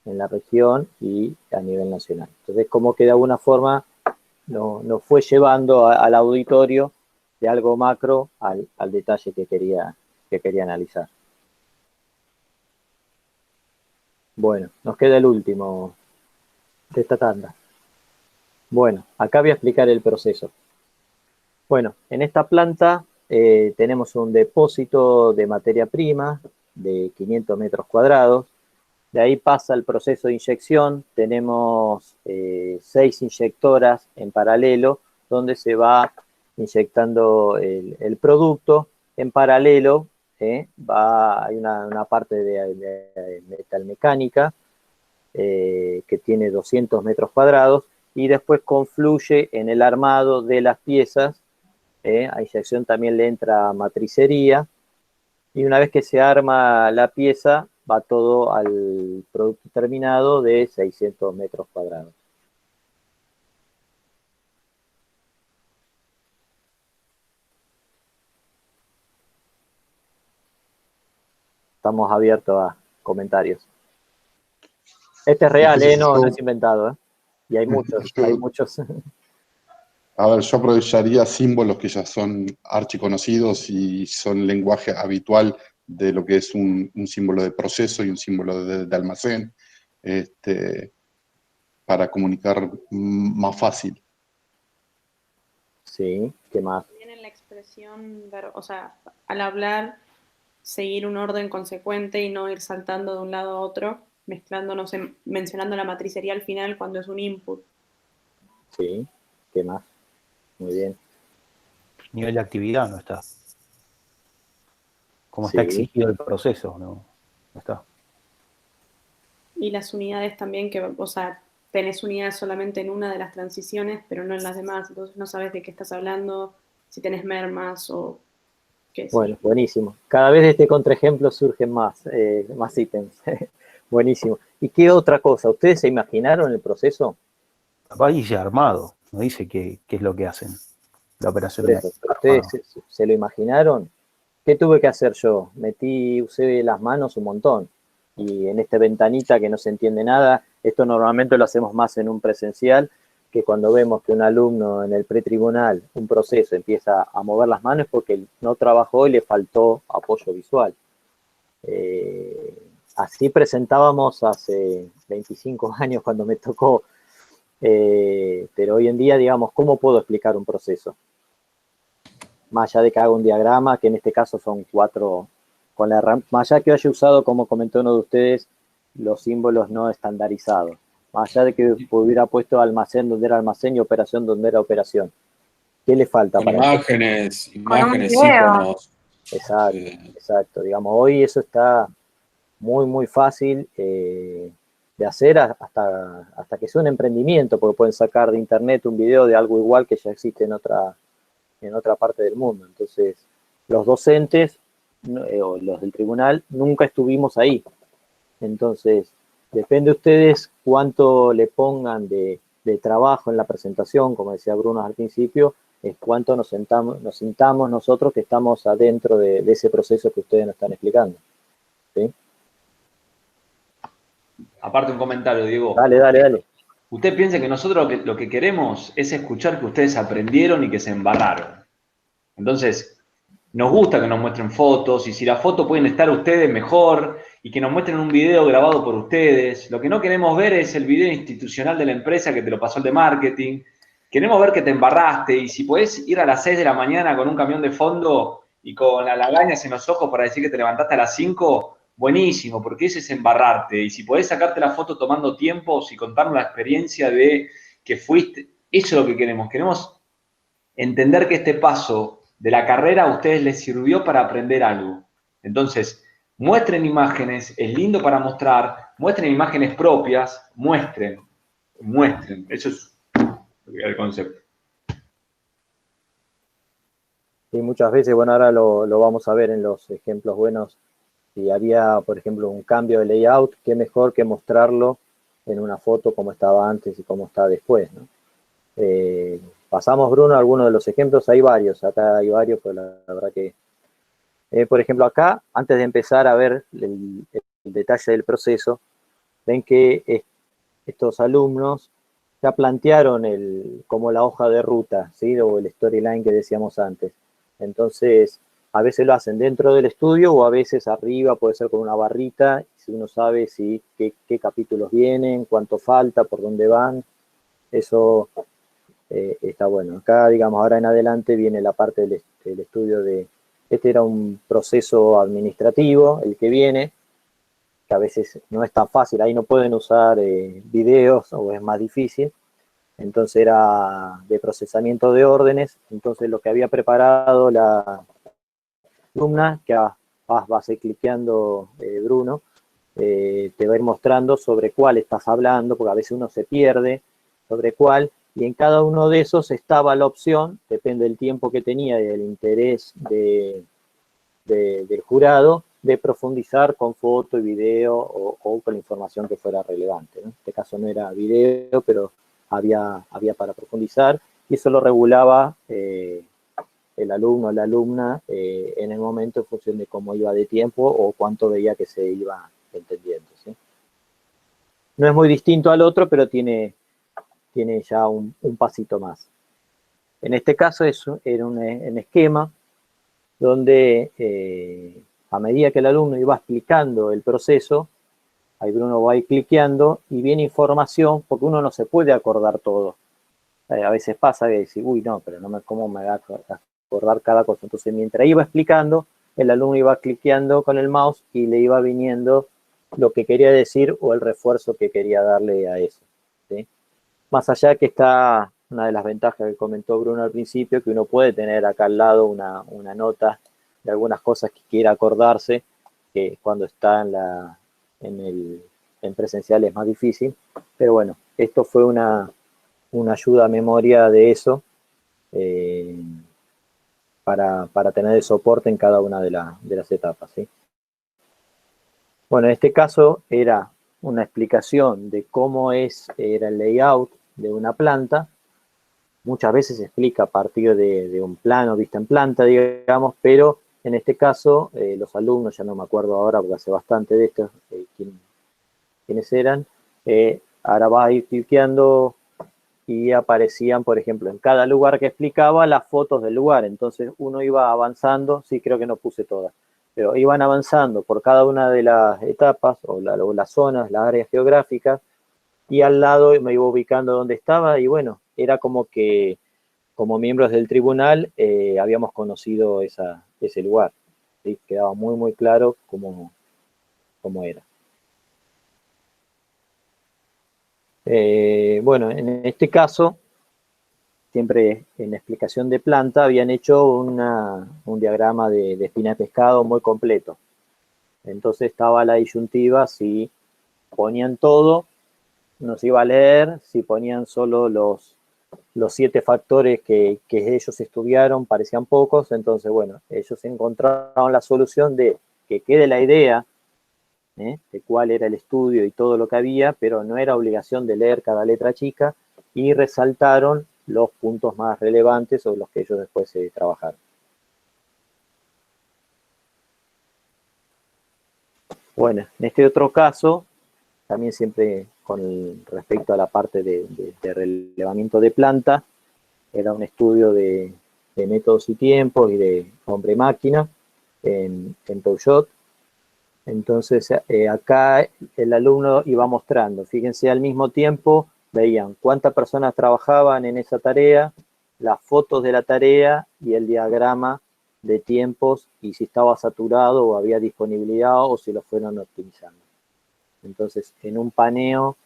la región y a nivel nacional. Entonces, como que de alguna forma nos fue llevando al auditorio de algo macro al detalle que quería analizar. Bueno, nos queda el último de esta tanda. Bueno, acá voy a explicar el proceso. Bueno, en esta planta tenemos un depósito de materia prima de 500 metros cuadrados. De ahí pasa el proceso de inyección. Tenemos 6 inyectoras en paralelo donde se va inyectando el producto. En paralelo hay una parte de metalmecánica que tiene 200 metros cuadrados y después confluye en el armado de las piezas. A inyección también le entra matricería y una vez que se arma la pieza va todo al producto terminado de 600 metros cuadrados. Estamos abiertos a comentarios. Este es real, no es inventado, y hay muchos. A ver, yo aprovecharía símbolos que ya son archiconocidos y son lenguaje habitual de lo que es un símbolo de proceso y un símbolo de almacén, para comunicar más fácil. Sí, ¿qué más? También en la expresión, o sea, al hablar, seguir un orden consecuente y no ir saltando de un lado a otro, mezclándonos, mencionando la matricería al final cuando es un input. Sí, ¿qué más? Muy bien. Nivel de actividad no está. Como Sí. está exigido el proceso, no está. Y las unidades también, o sea, tenés unidades solamente en una de las transiciones, pero no en las demás, entonces no sabes de qué estás hablando, si tenés mermas o que sí. Bueno, buenísimo. Cada vez de este contraejemplo surgen más ítems. Buenísimo. ¿Y qué otra cosa? ¿Ustedes se imaginaron el proceso? Va ahí ya armado, no dice qué es lo que hacen. La operación Por de eso, armado. ¿ustedes se lo imaginaron? ¿Qué tuve que hacer yo? Usé las manos un montón. Y en esta ventanita que no se entiende nada, esto normalmente lo hacemos más en un presencial, que cuando vemos que un alumno en el pretribunal, un proceso, empieza a mover las manos es porque no trabajó y le faltó apoyo visual. Así presentábamos hace 25 años cuando me tocó, pero hoy en día, digamos, ¿cómo puedo explicar un proceso? Más allá de que haga un diagrama, que en este caso son 4, más allá que haya usado, como comentó uno de ustedes, los símbolos no estandarizados, más allá de que hubiera puesto almacén donde era almacén y operación donde era operación. ¿Qué le falta Con para imágenes, video. iconos. Exacto, exacto. Digamos, hoy eso está muy, muy fácil de hacer hasta que sea un emprendimiento, porque pueden sacar de internet un video de algo igual que ya existe en otra parte del mundo. Entonces, los docentes o los del tribunal nunca estuvimos ahí. Entonces, depende de ustedes cuánto le pongan de trabajo en la presentación, como decía Bruno al principio, es cuánto nos sintamos nosotros que estamos adentro de ese proceso que ustedes nos están explicando. ¿Sí? Aparte un comentario, Diego. Dale. Usted piensa que nosotros lo que queremos es escuchar que ustedes aprendieron y que se embarraron. Entonces, nos gusta que nos muestren fotos, y si las fotos pueden estar ustedes, mejor, y que nos muestren un video grabado por ustedes. Lo que no queremos ver es el video institucional de la empresa que te lo pasó el de marketing. Queremos ver que te embarraste, y si podés ir a las 6 de la mañana con un camión de fondo y con las lagañas en los ojos para decir que te levantaste a las 5, buenísimo, porque ese es embarrarte. Y si podés sacarte la foto tomando tiempos y contarnos la experiencia de que fuiste, eso es lo que queremos. Queremos entender que este paso de la carrera a ustedes les sirvió para aprender algo. Entonces, muestren imágenes, es lindo para mostrar, muestren imágenes propias, muestren. Eso es el concepto. Y muchas veces, bueno, ahora lo vamos a ver en los ejemplos buenos. Si había, por ejemplo, un cambio de layout, qué mejor que mostrarlo en una foto como estaba antes y como está después, ¿no? Pasamos, Bruno, algunos de los ejemplos. Hay varios, acá hay varios, pero la verdad que... por ejemplo, acá, antes de empezar a ver el detalle del proceso, ven que estos alumnos ya plantearon como la hoja de ruta, ¿sí? O el storyline que decíamos antes. Entonces, a veces lo hacen dentro del estudio o a veces arriba, puede ser con una barrita, si uno sabe qué capítulos vienen, cuánto falta, por dónde van. Eso está bueno. Acá, digamos, ahora en adelante viene la parte del estudio de... Este era un proceso administrativo, el que viene, que a veces no es tan fácil. Ahí no pueden usar videos o es más difícil. Entonces era de procesamiento de órdenes. Entonces lo que había preparado la alumna, que vas a ir cliqueando, Bruno, te va a ir mostrando sobre cuál estás hablando, porque a veces uno se pierde sobre cuál, y en cada uno de esos estaba la opción, depende del tiempo que tenía y del interés del jurado, de profundizar con foto y video o con la información que fuera relevante, ¿no? En este caso no era video, pero había para profundizar, y eso lo regulaba el alumno o la alumna en el momento en función de cómo iba de tiempo o cuánto veía que se iba entendiendo, ¿sí? No es muy distinto al otro, pero tiene ya un pasito más. En este caso era un esquema donde a medida que el alumno iba explicando el proceso, ahí Bruno va a ir cliqueando y viene información, porque uno no se puede acordar todo. A veces pasa que dice, uy, no, pero ¿cómo me va a acordar cada cosa? Entonces, mientras iba explicando, el alumno iba cliqueando con el mouse y le iba viniendo lo que quería decir o el refuerzo que quería darle a eso, ¿sí? Más allá que está una de las ventajas que comentó Bruno al principio, que uno puede tener acá al lado una nota de algunas cosas que quiera acordarse, que cuando está en presencial es más difícil, pero bueno, esto fue una ayuda a memoria de eso, para tener el soporte en cada una de las etapas, ¿sí? Bueno, en este caso era una explicación de cómo era el layout de una planta. Muchas veces se explica a partir de un plano vista en planta, digamos, pero en este caso los alumnos, ya no me acuerdo ahora porque hace bastante de esto, quiénes eran, ahora vas a ir cliqueando y aparecían, por ejemplo, en cada lugar que explicaba las fotos del lugar. Entonces uno iba avanzando, sí, creo que no puse todas, pero iban avanzando por cada una de las etapas o las zonas, las áreas geográficas, y al lado me iba ubicando donde estaba y bueno, era como que como miembros del tribunal habíamos conocido ese lugar, ¿sí? Quedaba muy, muy claro cómo era. Bueno, en este caso, siempre en la explicación de planta, habían hecho un diagrama de espina de pescado muy completo. Entonces estaba la disyuntiva, si ponían todo, nos iba a leer, si ponían solo los 7 factores que ellos estudiaron, parecían pocos, entonces, bueno, ellos encontraron la solución de que quede la idea de cuál era el estudio y todo lo que había, pero no era obligación de leer cada letra chica, y resaltaron los puntos más relevantes sobre los que ellos después trabajaron. Bueno, en este otro caso, también siempre con respecto a la parte de relevamiento de planta, era un estudio de métodos y tiempos y de hombre-máquina en Peugeot. Entonces, acá el alumno iba mostrando, fíjense, al mismo tiempo veían cuántas personas trabajaban en esa tarea, las fotos de la tarea y el diagrama de tiempos y si estaba saturado o había disponibilidad o si lo fueron optimizando. Entonces, en un paneo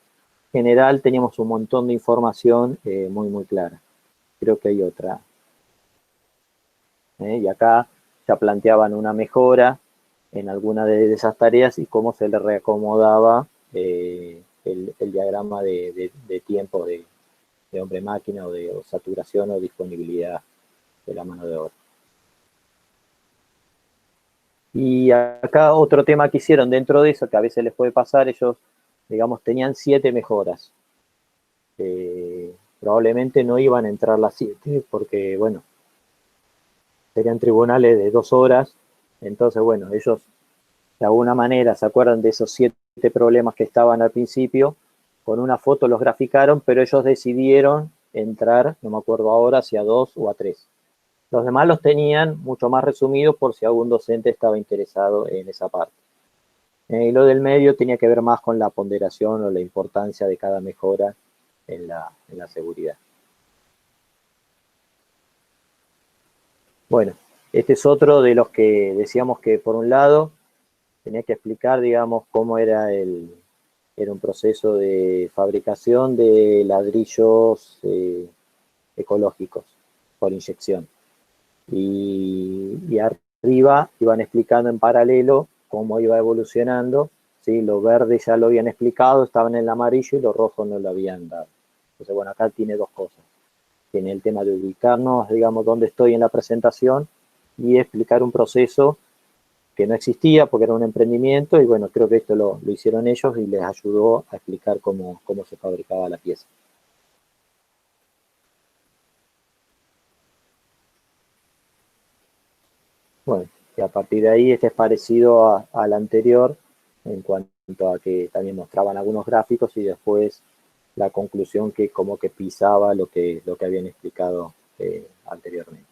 general teníamos un montón de información muy, muy clara. Creo que hay otra. Y acá ya planteaban una mejora en alguna de esas tareas y cómo se le reacomodaba el diagrama de tiempo de hombre-máquina o saturación o disponibilidad de la mano de obra. Y acá otro tema que hicieron dentro de eso, que a veces les puede pasar, ellos, digamos, tenían 7 mejoras. Probablemente no iban a entrar las 7, porque, bueno, serían tribunales de 2 horas, entonces, bueno, ellos de alguna manera se acuerdan de esos 7 problemas que estaban al principio, con una foto los graficaron, pero ellos decidieron entrar, no me acuerdo ahora, si a 2 o a 3. Los demás los tenían mucho más resumidos por si algún docente estaba interesado en esa parte. Y lo del medio tenía que ver más con la ponderación o la importancia de cada mejora en la seguridad. Bueno, este es otro de los que decíamos que, por un lado, tenía que explicar, digamos, cómo era un proceso de fabricación de ladrillos ecológicos por inyección. Y arriba iban explicando en paralelo cómo iba evolucionando, ¿sí? Lo verde ya lo habían explicado, estaban en el amarillo y lo rojo no lo habían dado. Entonces, bueno, acá tiene 2 cosas. Tiene el tema de ubicarnos, digamos, dónde estoy en la presentación y explicar un proceso que no existía porque era un emprendimiento y, bueno, creo que esto lo hicieron ellos y les ayudó a explicar cómo se fabricaba la pieza. Bueno, y a partir de ahí este es parecido al anterior en cuanto a que también mostraban algunos gráficos y después la conclusión que como que pisaba lo que habían explicado anteriormente.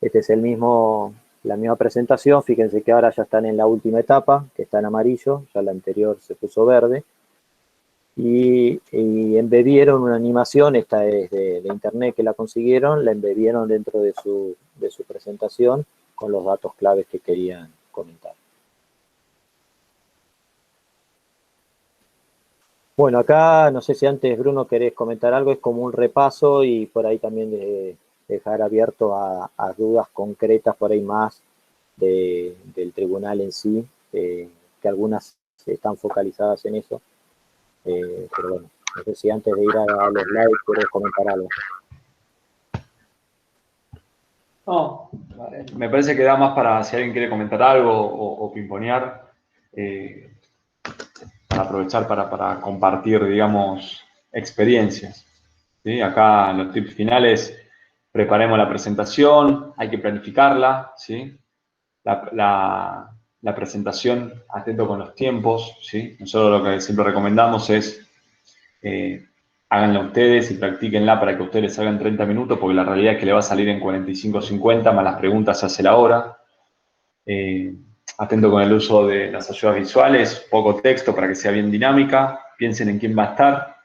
Este es la misma presentación, fíjense que ahora ya están en la última etapa, que está en amarillo, ya la anterior se puso verde. Y embebieron una animación, esta es de internet que la consiguieron, la embebieron dentro de su presentación con los datos claves que querían comentar. Bueno, acá no sé si antes, Bruno, querés comentar algo, es como un repaso y por ahí también dejar abierto a dudas concretas por ahí más del tribunal en sí, que algunas están focalizadas en eso, pero bueno. No sé si antes de ir a los slides querés comentar algo. No, me parece que da más para si alguien quiere comentar algo o pimponear, para aprovechar para compartir, digamos, experiencias. ¿Sí? Acá en los tips finales, preparemos la presentación, hay que planificarla, ¿sí? La presentación, atento con los tiempos, ¿sí? Nosotros lo que siempre recomendamos es háganla ustedes y practíquenla para que ustedes salgan 30 minutos, porque la realidad es que le va a salir en 45 o 50, más las preguntas se hace la hora. Atento con el uso de las ayudas visuales, poco texto para que sea bien dinámica, piensen en quién va a estar,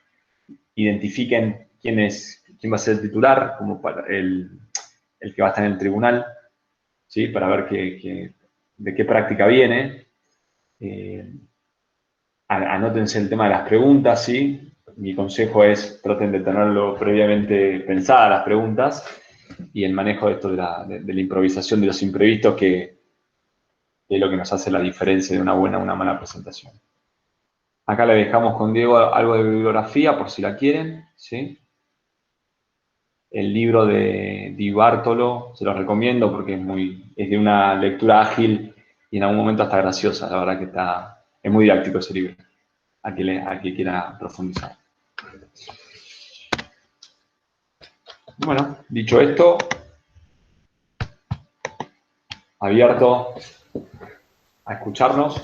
identifiquen quién va a ser el titular, como para el que va a estar en el tribunal, ¿sí? Para ver de qué práctica viene. Anótense el tema de las preguntas, ¿sí? Mi consejo es traten de tenerlo previamente pensadas las preguntas y el manejo de esto de la improvisación, de los imprevistos, que es lo que nos hace la diferencia de una buena a una mala presentación. Acá le dejamos con Diego algo de bibliografía por si la quieren, ¿sí? El libro de Di Bartolo, se los recomiendo porque es de una lectura ágil y en algún momento hasta graciosa. La verdad que es muy didáctico ese libro, a quien quiera profundizar. Bueno, dicho esto, abierto a escucharnos.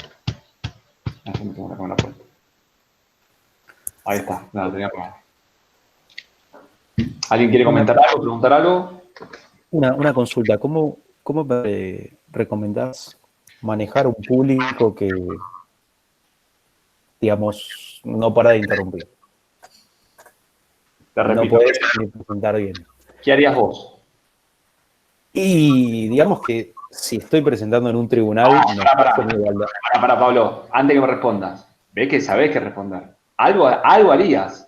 Ahí está, la tenía apagada. ¿Alguien quiere comentar algo, preguntar algo? Una consulta, ¿cómo recomendás manejar un público que, digamos, no para de interrumpir? Te repito, no podés ni presentar bien. ¿Qué harías vos? Y digamos que si estoy presentando en un tribunal, Para, Pablo, antes que me respondas, ves que sabés qué responder. Algo harías.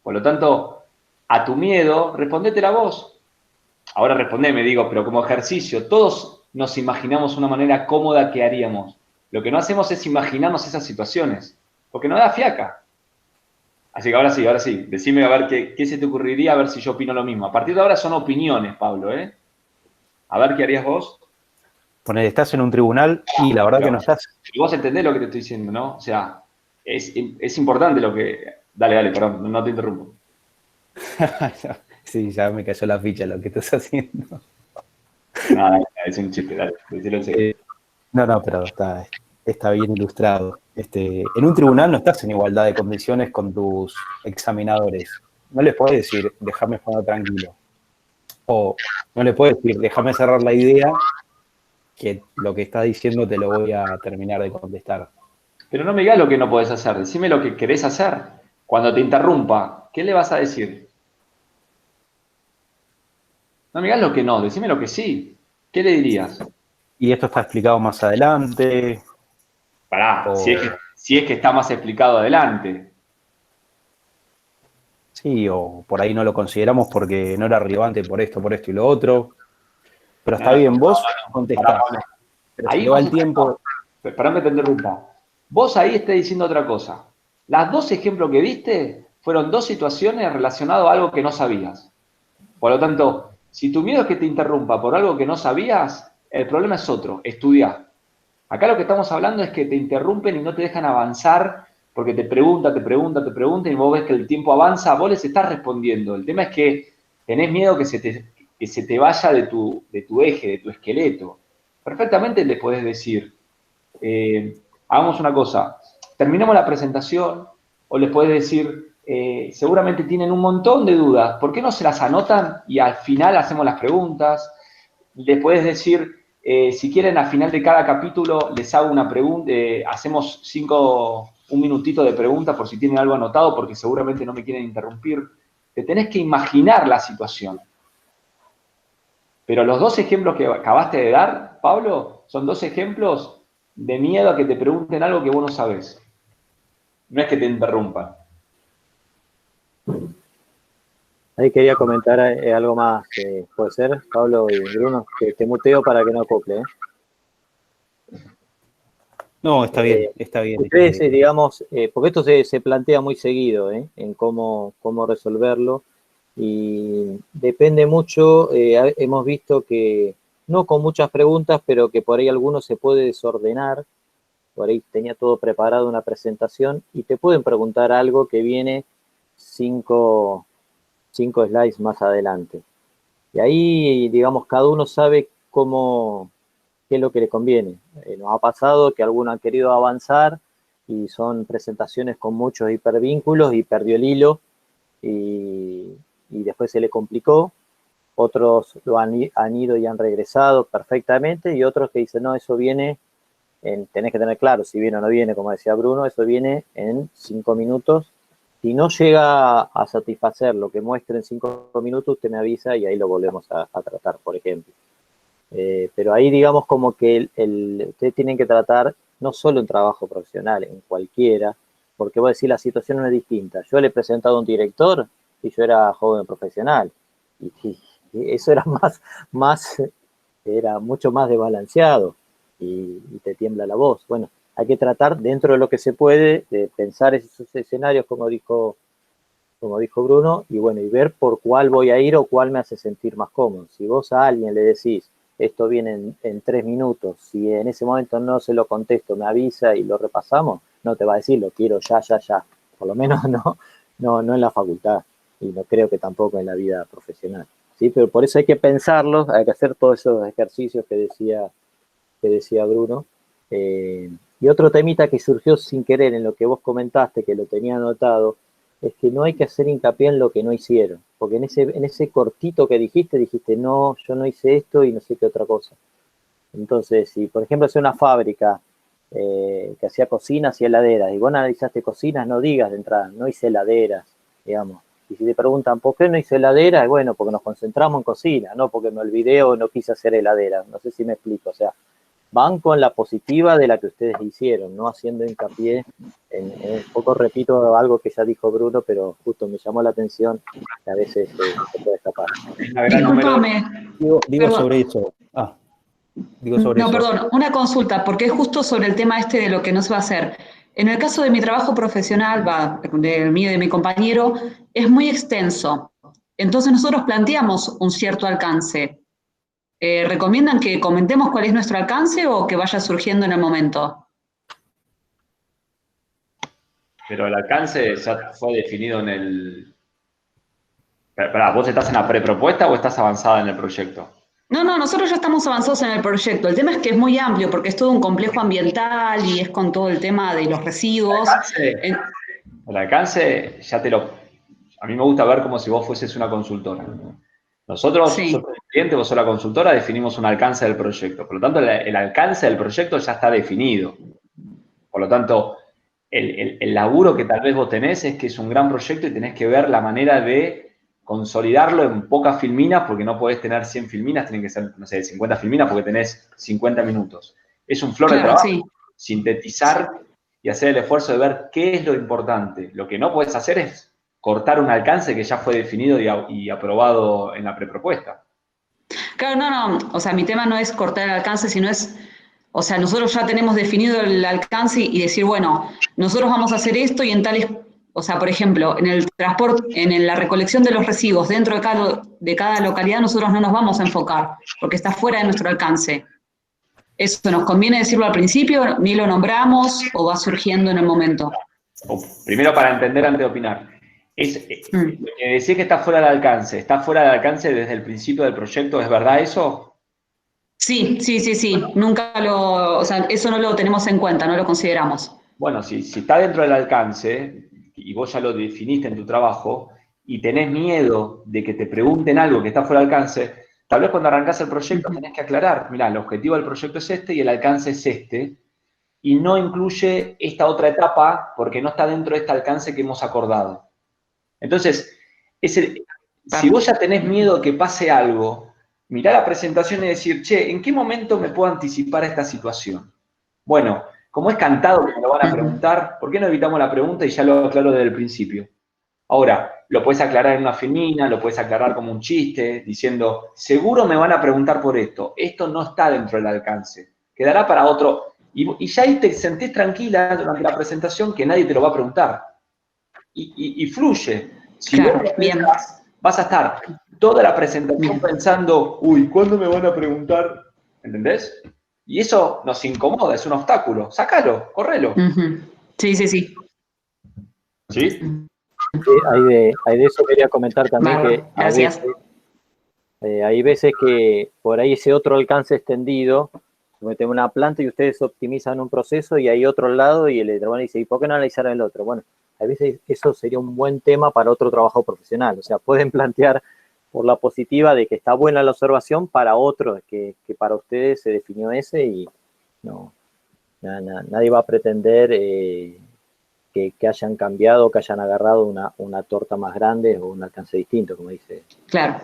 Por lo tanto, a tu miedo, respondete vos. Ahora respondeme, digo, pero como ejercicio, todos nos imaginamos una manera cómoda que haríamos. Lo que no hacemos es imaginarnos esas situaciones, porque nos da fiaca. Así que ahora sí, decime a ver qué se te ocurriría, a ver si yo opino lo mismo. A partir de ahora son opiniones, Pablo, ¿eh? A ver qué harías vos. Estás en un tribunal y la verdad que no estás. Y vos entendés lo que te estoy diciendo, ¿no? O sea, es importante lo que... Dale, perdón, no te interrumpo. Sí, ya me cayó la ficha lo que estás haciendo. Nada, es un chiste, dale, decilo en serio. No, pero está bien ilustrado. En un tribunal no estás en igualdad de condiciones con tus examinadores. No les puedes decir, déjame jugar tranquilo. O no le puedes decir, déjame cerrar la idea, que lo que está diciendo te lo voy a terminar de contestar. Pero no me digas lo que no podés hacer, decime lo que querés hacer. Cuando te interrumpa, ¿qué le vas a decir? No me digas lo que no, decime lo que sí. ¿Qué le dirías? Y esto está explicado más adelante. Pará, si es que está más explicado adelante. Sí, o por ahí no lo consideramos porque no era relevante por esto y lo otro. Pero está bien, vos contestás. Pero ahí si va el tiempo... Esperame que te interrumpa. Vos ahí estás diciendo otra cosa. Las dos ejemplos que diste fueron dos situaciones relacionadas a algo que no sabías. Por lo tanto, si tu miedo es que te interrumpa por algo que no sabías, el problema es otro, estudiar. Acá lo que estamos hablando es que te interrumpen y no te dejan avanzar porque te preguntan y vos ves que el tiempo avanza, vos les estás respondiendo. El tema es que tenés miedo que se te vaya de tu eje, de tu esqueleto. Perfectamente le podés decir, hagamos una cosa, terminemos la presentación, o les podés decir, seguramente tienen un montón de dudas, ¿por qué no se las anotan y al final hacemos las preguntas? Les podés decir, si quieren, al final de cada capítulo les hago una pregunta, hacemos un minutito de preguntas por si tienen algo anotado, porque seguramente no me quieren interrumpir. Te tenés que imaginar la situación. Pero los dos ejemplos que acabaste de dar, Pablo, son dos ejemplos de miedo a que te pregunten algo que vos no sabés. No es que te interrumpan. Ahí quería comentar algo más, puede ser, Pablo y Bruno, que te muteo para que no acople. No, está bien, está bien. Ustedes, digamos, porque esto se plantea muy seguido, en cómo resolverlo. Y depende mucho, hemos visto que, no con muchas preguntas, pero que por ahí alguno se puede desordenar, por ahí tenía todo preparado una presentación, y te pueden preguntar algo que viene 5 slides más adelante. Y ahí, digamos, cada uno sabe qué es lo que le conviene. Nos ha pasado que algunos han querido avanzar y son presentaciones con muchos hipervínculos y perdió el hilo y después se le complicó. Otros lo han ido y han regresado perfectamente, y otros que dicen, no, eso viene, tenés que tener claro si viene o no viene, como decía Bruno, eso viene en 5 minutos. Si no llega a satisfacer lo que muestre en 5 minutos, usted me avisa y ahí lo volvemos a tratar, por ejemplo. Pero ahí digamos como que ustedes tienen que tratar no solo en trabajo profesional, en cualquiera, porque voy a decir, la situación no es distinta. Yo le he presentado a un director y yo era joven profesional, y eso era era mucho más desbalanceado, y te tiembla la voz. Bueno, hay que tratar dentro de lo que se puede de pensar esos escenarios, como dijo Bruno, y bueno, y ver por cuál voy a ir o cuál me hace sentir más cómodo. Si vos a alguien le decís, esto viene en 3 minutos, si en ese momento no se lo contesto, me avisa y lo repasamos, no te va a decir, lo quiero ya, por lo menos no en la facultad, y no creo que tampoco en la vida profesional, ¿sí? Pero por eso hay que pensarlos, hay que hacer todos esos ejercicios que decía Bruno. Y otro temita que surgió sin querer en lo que vos comentaste, que lo tenía anotado, es que no hay que hacer hincapié en lo que no hicieron, porque en ese cortito que dijiste, no, yo no hice esto y no sé qué otra cosa. Entonces, si por ejemplo es una fábrica que hacía cocinas y heladeras, y vos analizaste cocinas, no digas de entrada, no hice heladeras, digamos. Y si te preguntan, ¿por qué no hice heladeras? Bueno, porque nos concentramos en cocina, no porque me olvidé o no quise hacer heladeras. No sé si me explico, o sea, van con la positiva de la que ustedes hicieron, no haciendo hincapié en un poco, repito algo que ya dijo Bruno, pero justo me llamó la atención que a veces se puede escapar. Discúlpame. Digo sobre eso. Perdón, una consulta, porque es justo sobre el tema este de lo que no se va a hacer. En el caso de mi trabajo profesional, del mío y de mi compañero, es muy extenso. Entonces nosotros planteamos un cierto alcance. ¿Recomiendan que comentemos cuál es nuestro alcance o que vaya surgiendo en el momento? Pero el alcance ya fue definido en el... Pará, ¿vos estás en la prepropuesta o estás avanzada en el proyecto? No, nosotros ya estamos avanzados en el proyecto. El tema es que es muy amplio porque es todo un complejo ambiental y es con todo el tema de los residuos. El alcance ya a mí me gusta ver como si vos fueses una consultora. Nosotros, Sí. yo soy el cliente, vos sos la consultora, definimos un alcance del proyecto. Por lo tanto, el alcance del proyecto ya está definido. Por lo tanto, el laburo que tal vez vos tenés es que es un gran proyecto y tenés que ver la manera de consolidarlo en pocas filminas, porque no podés tener 100 filminas, tienen que ser, no sé, 50 filminas porque tenés 50 minutos. Es un flow de trabajo, sí. Sintetizar y hacer el esfuerzo de ver qué es lo importante. Lo que no podés hacer es cortar un alcance que ya fue definido y aprobado en la prepropuesta. Claro, no, o sea, mi tema no es cortar el alcance, sino es, o sea, nosotros ya tenemos definido el alcance y decir, bueno, nosotros vamos a hacer esto y en tales, o sea, por ejemplo, en el transporte, en la recolección de los residuos dentro de cada localidad, nosotros no nos vamos a enfocar, porque está fuera de nuestro alcance. ¿Eso nos conviene decirlo al principio, ni lo nombramos o va surgiendo en el momento? Primero, para entender antes de opinar. Decir que está fuera del alcance, ¿está fuera del alcance desde el principio del proyecto? ¿Es verdad eso? Sí. Nunca o sea, eso no lo tenemos en cuenta, no lo consideramos. Bueno, si está dentro del alcance y vos ya lo definiste en tu trabajo y tenés miedo de que te pregunten algo que está fuera del alcance, tal vez cuando arrancás el proyecto tenés que aclarar, mirá, el objetivo del proyecto es este y el alcance es este, y no incluye esta otra etapa porque no está dentro de este alcance que hemos acordado. Entonces, si vos ya tenés miedo que pase algo, mirá la presentación y decir, che, ¿en qué momento me puedo anticipar a esta situación? Bueno, como es cantado que me lo van a preguntar, ¿por qué no evitamos la pregunta y ya lo aclaro desde el principio? Ahora, lo puedes aclarar en una filmina, lo puedes aclarar como un chiste, diciendo, seguro me van a preguntar por esto no está dentro del alcance, quedará para otro. Y ya ahí te sentís tranquila durante la presentación que nadie te lo va a preguntar. Y fluye. Si claro, vos pensás vas a estar toda la presentación pensando, uy, ¿cuándo me van a preguntar? ¿Entendés? Y eso nos incomoda, es un obstáculo. Sácalo, correlo. Sí, sí, sí. ¿Sí? Ahí de eso quería comentar también que Gracias. hay veces que por ahí ese otro alcance extendido, como tengo una planta y ustedes optimizan un proceso y hay otro al lado y el editor dice, ¿y por qué no analizaron el otro? Bueno, a veces eso sería un buen tema para otro trabajo profesional. O sea, pueden plantear por la positiva de que está buena la observación para otro, que para ustedes se definió ese y no, nadie va a pretender que hayan cambiado, que hayan agarrado una torta más grande o un alcance distinto, como dice. Claro.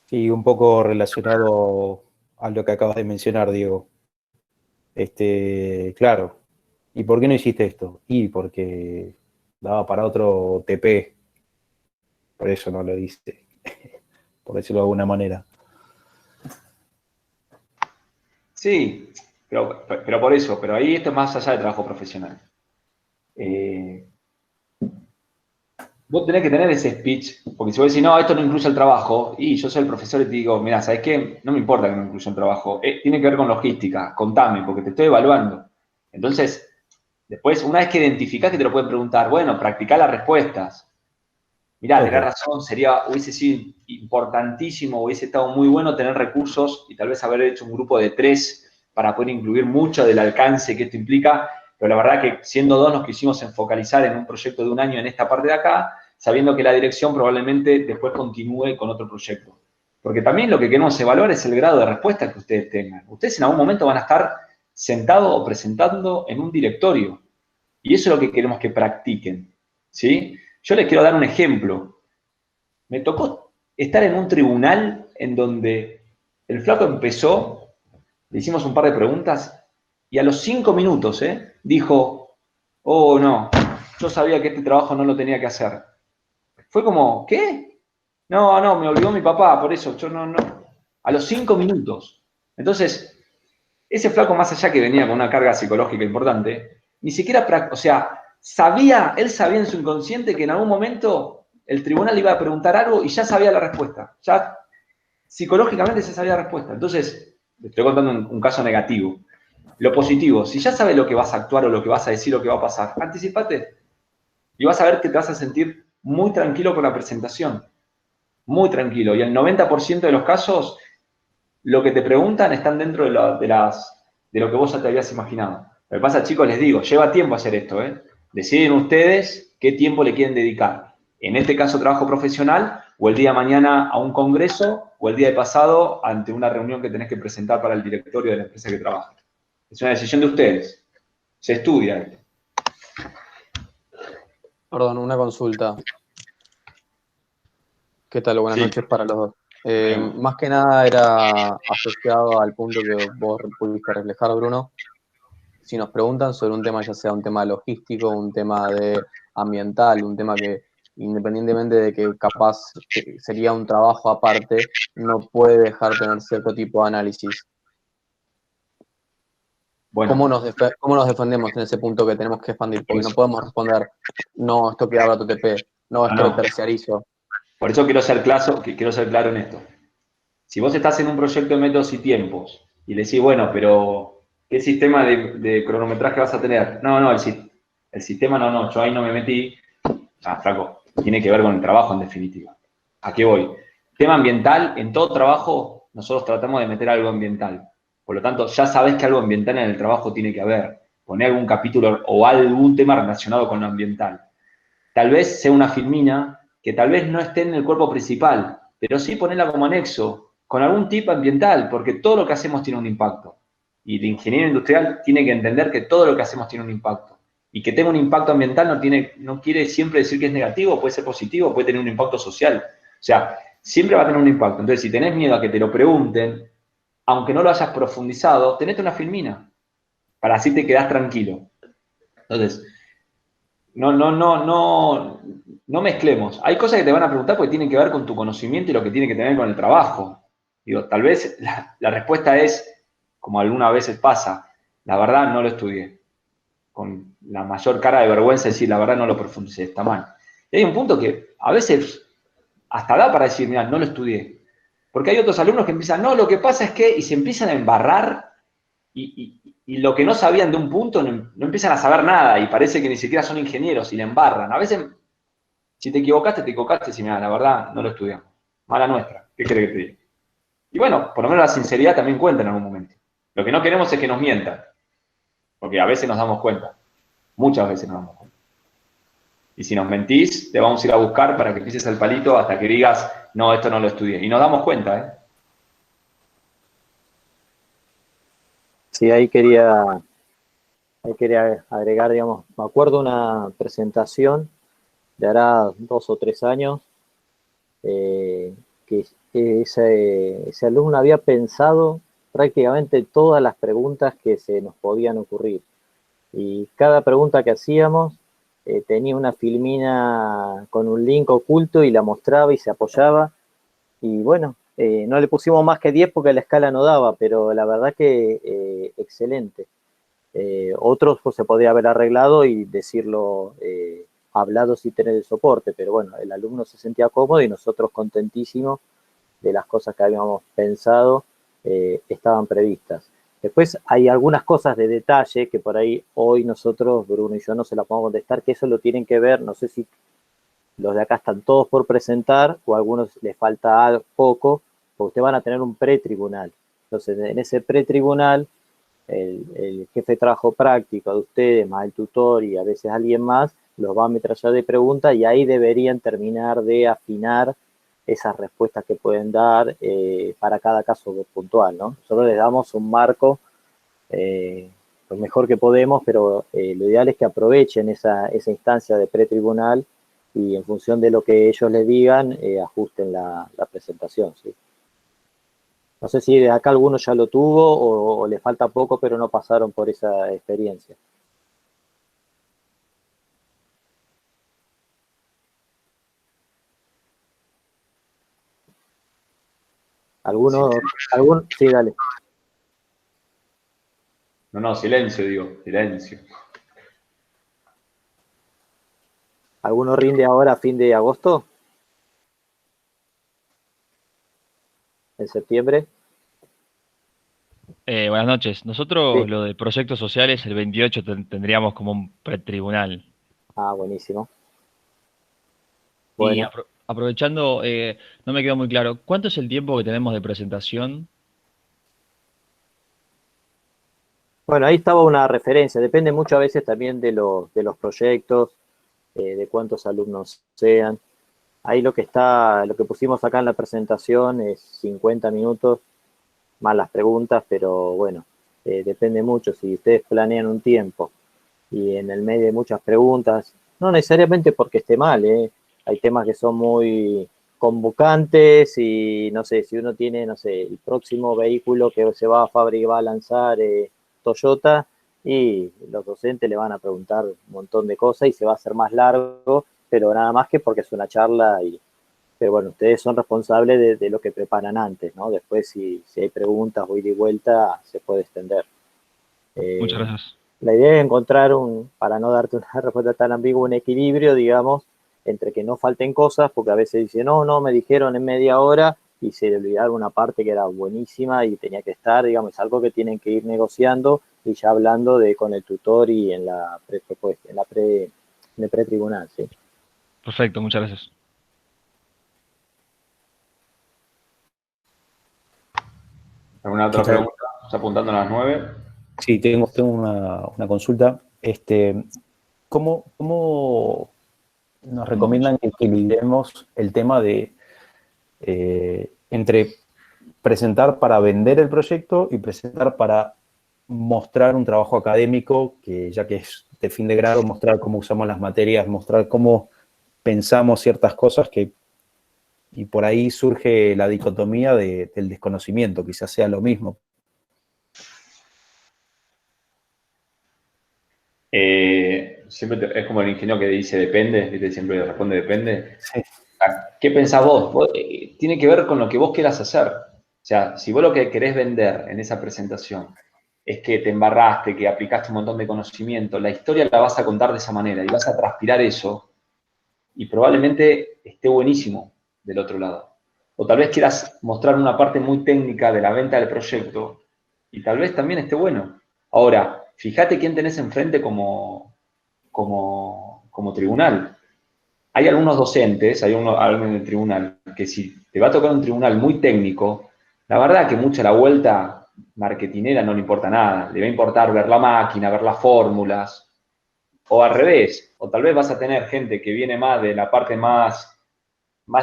Sí, un poco relacionado a lo que acabas de mencionar, Diego. Claro. ¿Y por qué no hiciste esto? Y porque daba para otro TP. Por eso no lo hice. Por decirlo de alguna manera. Sí, pero por eso, pero ahí esto es más allá del trabajo profesional. Vos tenés que tener ese speech, porque si vos decís, no, esto no incluye el trabajo, y yo soy el profesor y te digo, mira, ¿sabes qué? No me importa que no incluya el trabajo, tiene que ver con logística, contame, porque te estoy evaluando. Entonces, después, una vez que identificás que te lo pueden preguntar, bueno, practicá las respuestas. Mirá, tenés razón, hubiese sido importantísimo, hubiese estado muy bueno tener recursos y tal vez haber hecho un grupo de 3 para poder incluir mucho del alcance que esto implica, pero la verdad que siendo 2 nos quisimos focalizar en un proyecto de 1 año en esta parte de acá, sabiendo que la dirección probablemente después continúe con otro proyecto. Porque también lo que queremos evaluar es el grado de respuesta que ustedes tengan. Ustedes en algún momento van a estar sentados o presentando en un directorio. Y eso es lo que queremos que practiquen. ¿Sí? Yo les quiero dar un ejemplo. Me tocó estar en un tribunal en donde el flaco empezó, le hicimos un par de preguntas, y a los 5 minutos dijo, oh no, yo sabía que este trabajo no lo tenía que hacer. Fue como, ¿qué? No, me obligó mi papá, por eso, yo no. A los 5 minutos. Entonces, ese flaco, más allá que venía con una carga psicológica importante, ni siquiera, o sea, él sabía en su inconsciente que en algún momento el tribunal iba a preguntar algo y ya sabía la respuesta. Ya psicológicamente se sabía la respuesta. Entonces, le estoy contando un caso negativo. Lo positivo, si ya sabes lo que vas a actuar o lo que vas a decir o lo que va a pasar, anticipate y vas a ver que te vas a sentir muy tranquilo con la presentación. Muy tranquilo. Y el 90% de los casos, lo que te preguntan están dentro de lo que vos ya te habías imaginado. Lo que pasa, chicos, les digo, lleva tiempo hacer esto. Deciden ustedes qué tiempo le quieren dedicar. En este caso, trabajo profesional, o el día de mañana a un congreso, o el día de pasado ante una reunión que tenés que presentar para el directorio de la empresa que trabajas. Es una decisión de ustedes. Se estudia. Perdón, una consulta. ¿Qué tal? Buenas noches para los dos. Más que nada era asociado al punto que vos pudiste reflejar, Bruno. Si nos preguntan sobre un tema, ya sea un tema logístico, un tema ambiental, un tema que, independientemente de que capaz sería un trabajo aparte, no puede dejar de tener cierto tipo de análisis. Bueno. ¿Cómo nos defendemos en ese punto que tenemos que expandir? Porque no podemos responder, no, esto queda para TTP, no, esto lo terciarizo. Por eso quiero ser claro en esto. Si vos estás en un proyecto de métodos y tiempos y le decís, bueno, pero ¿qué sistema de cronometraje vas a tener? No, el sistema no, yo ahí no me metí. Flaco, tiene que ver con el trabajo en definitiva. ¿A qué voy? Tema ambiental, en todo trabajo nosotros tratamos de meter algo ambiental. Por lo tanto, ya sabés que algo ambiental en el trabajo tiene que haber. Poner algún capítulo o algún tema relacionado con lo ambiental. Tal vez sea una filmina que tal vez no esté en el cuerpo principal, pero sí ponerla como anexo, con algún tipo ambiental, porque todo lo que hacemos tiene un impacto. Y el ingeniero industrial tiene que entender que todo lo que hacemos tiene un impacto. Y que tenga un impacto ambiental no quiere siempre decir que es negativo, puede ser positivo, puede tener un impacto social. O sea, siempre va a tener un impacto. Entonces, si tenés miedo a que te lo pregunten, aunque no lo hayas profundizado, tenete una filmina, para así te quedás tranquilo. Entonces, no mezclemos. Hay cosas que te van a preguntar porque tienen que ver con tu conocimiento y lo que tiene que tener con el trabajo. Digo, tal vez la respuesta es, como algunas veces pasa, la verdad no lo estudié. Con la mayor cara de vergüenza decir, la verdad no lo profundicé, está mal. Y hay un punto que a veces hasta da para decir, mira, no lo estudié. Porque hay otros alumnos que empiezan, no, lo que pasa es que, y se empiezan a embarrar, y lo que no sabían de un punto no empiezan a saber nada, y parece que ni siquiera son ingenieros, y le embarran. A veces, si te equivocaste, si mira, la verdad, no lo estudiamos. Mala nuestra, ¿qué querés que te diga? Y bueno, por lo menos la sinceridad también cuenta en algún momento. Lo que no queremos es que nos mientan, porque a veces nos damos cuenta, muchas veces nos damos cuenta. Y si nos mentís, te vamos a ir a buscar para que pises el palito hasta que digas, no, esto no lo estudié. Y nos damos cuenta, ¿eh? Sí, ahí quería agregar, digamos, me acuerdo una presentación de hará 2 o 3 años, que ese alumno había pensado prácticamente todas las preguntas que se nos podían ocurrir. Y cada pregunta que hacíamos tenía una filmina con un link oculto y la mostraba y se apoyaba. Y bueno, no le pusimos más que 10 porque la escala no daba, pero la verdad que excelente. Otros pues, se podría haber arreglado y decirlo hablado sin tener el soporte, pero bueno, el alumno se sentía cómodo y nosotros contentísimos de las cosas que habíamos pensado estaban previstas. Después hay algunas cosas de detalle que por ahí hoy nosotros, Bruno y yo, no se las podemos contestar, que eso lo tienen que ver, no sé si los de acá están todos por presentar o a algunos les falta poco, porque ustedes van a tener un pretribunal. Entonces, en ese pretribunal, el jefe de trabajo práctico de ustedes, más el tutor y a veces alguien más, los va a ametrallar de preguntas y ahí deberían terminar de afinar esas respuestas que pueden dar para cada caso puntual, ¿no? Nosotros les damos un marco lo mejor que podemos, pero lo ideal es que aprovechen esa instancia de pretribunal y en función de lo que ellos les digan, ajusten la presentación, ¿sí? No sé si de acá alguno ya lo tuvo o le falta poco, pero no pasaron por esa experiencia. Sí, dale. No, silencio, digo, silencio. ¿Alguno rinde ahora a fin de agosto? ¿En septiembre? Buenas noches. Nosotros Sí. lo de proyectos sociales, el 28 tendríamos como un pretribunal. Ah, buenísimo. Y Bueno. aprovechando, no me quedó muy claro, ¿cuánto es el tiempo que tenemos de presentación? Bueno, ahí estaba una referencia. Depende mucho a veces también de los proyectos, de cuántos alumnos sean. Ahí lo que pusimos acá en la presentación es 50 minutos, más las preguntas, pero bueno, depende mucho. Si ustedes planean un tiempo y en el medio hay muchas preguntas, no necesariamente porque esté mal, hay temas que son muy convocantes y no sé, si uno tiene, no sé, el próximo vehículo que se va a fábrica, va a lanzar Toyota, y los docentes le van a preguntar un montón de cosas y se va a hacer más largo, pero nada más que porque es una charla. Pero bueno, ustedes son responsables de lo que preparan antes, ¿no? Después si hay preguntas o ida y vuelta, se puede extender. Muchas gracias. La idea es encontrar para no darte una respuesta tan ambigua, un equilibrio, digamos, entre que no falten cosas, porque a veces dicen, no, me dijeron en media hora, y se olvidaron una parte que era buenísima y tenía que estar, digamos, es algo que tienen que ir negociando y ya hablando con el tutor y en la prepropuesta, en el pretribunal, ¿sí? Perfecto, muchas gracias. ¿Alguna otra pregunta? ¿Está apuntando a las 9? Sí, tengo una consulta. ¿Cómo nos recomiendan que equilibremos el tema de entre presentar para vender el proyecto y presentar para mostrar un trabajo académico, ya que es de fin de grado, mostrar cómo usamos las materias, mostrar cómo pensamos ciertas cosas y por ahí surge la dicotomía del desconocimiento, quizás sea lo mismo? Siempre es como el ingeniero que dice depende, ¿viste? Siempre responde depende. Sí. ¿Qué pensás vos? Tiene que ver con lo que vos quieras hacer. O sea, si vos lo que querés vender en esa presentación es que te embarraste, que aplicaste un montón de conocimiento, la historia la vas a contar de esa manera y vas a transpirar eso, y probablemente esté buenísimo del otro lado. O tal vez quieras mostrar una parte muy técnica de la venta del proyecto y tal vez también esté bueno. Ahora, fíjate quién tenés enfrente como tribunal. Hay algunos docentes, hay alguien en el tribunal, que si te va a tocar un tribunal muy técnico, la verdad que mucha la vuelta marketinera no le importa nada. Le va a importar ver la máquina, ver las fórmulas, o al revés. O tal vez vas a tener gente que viene más de la parte más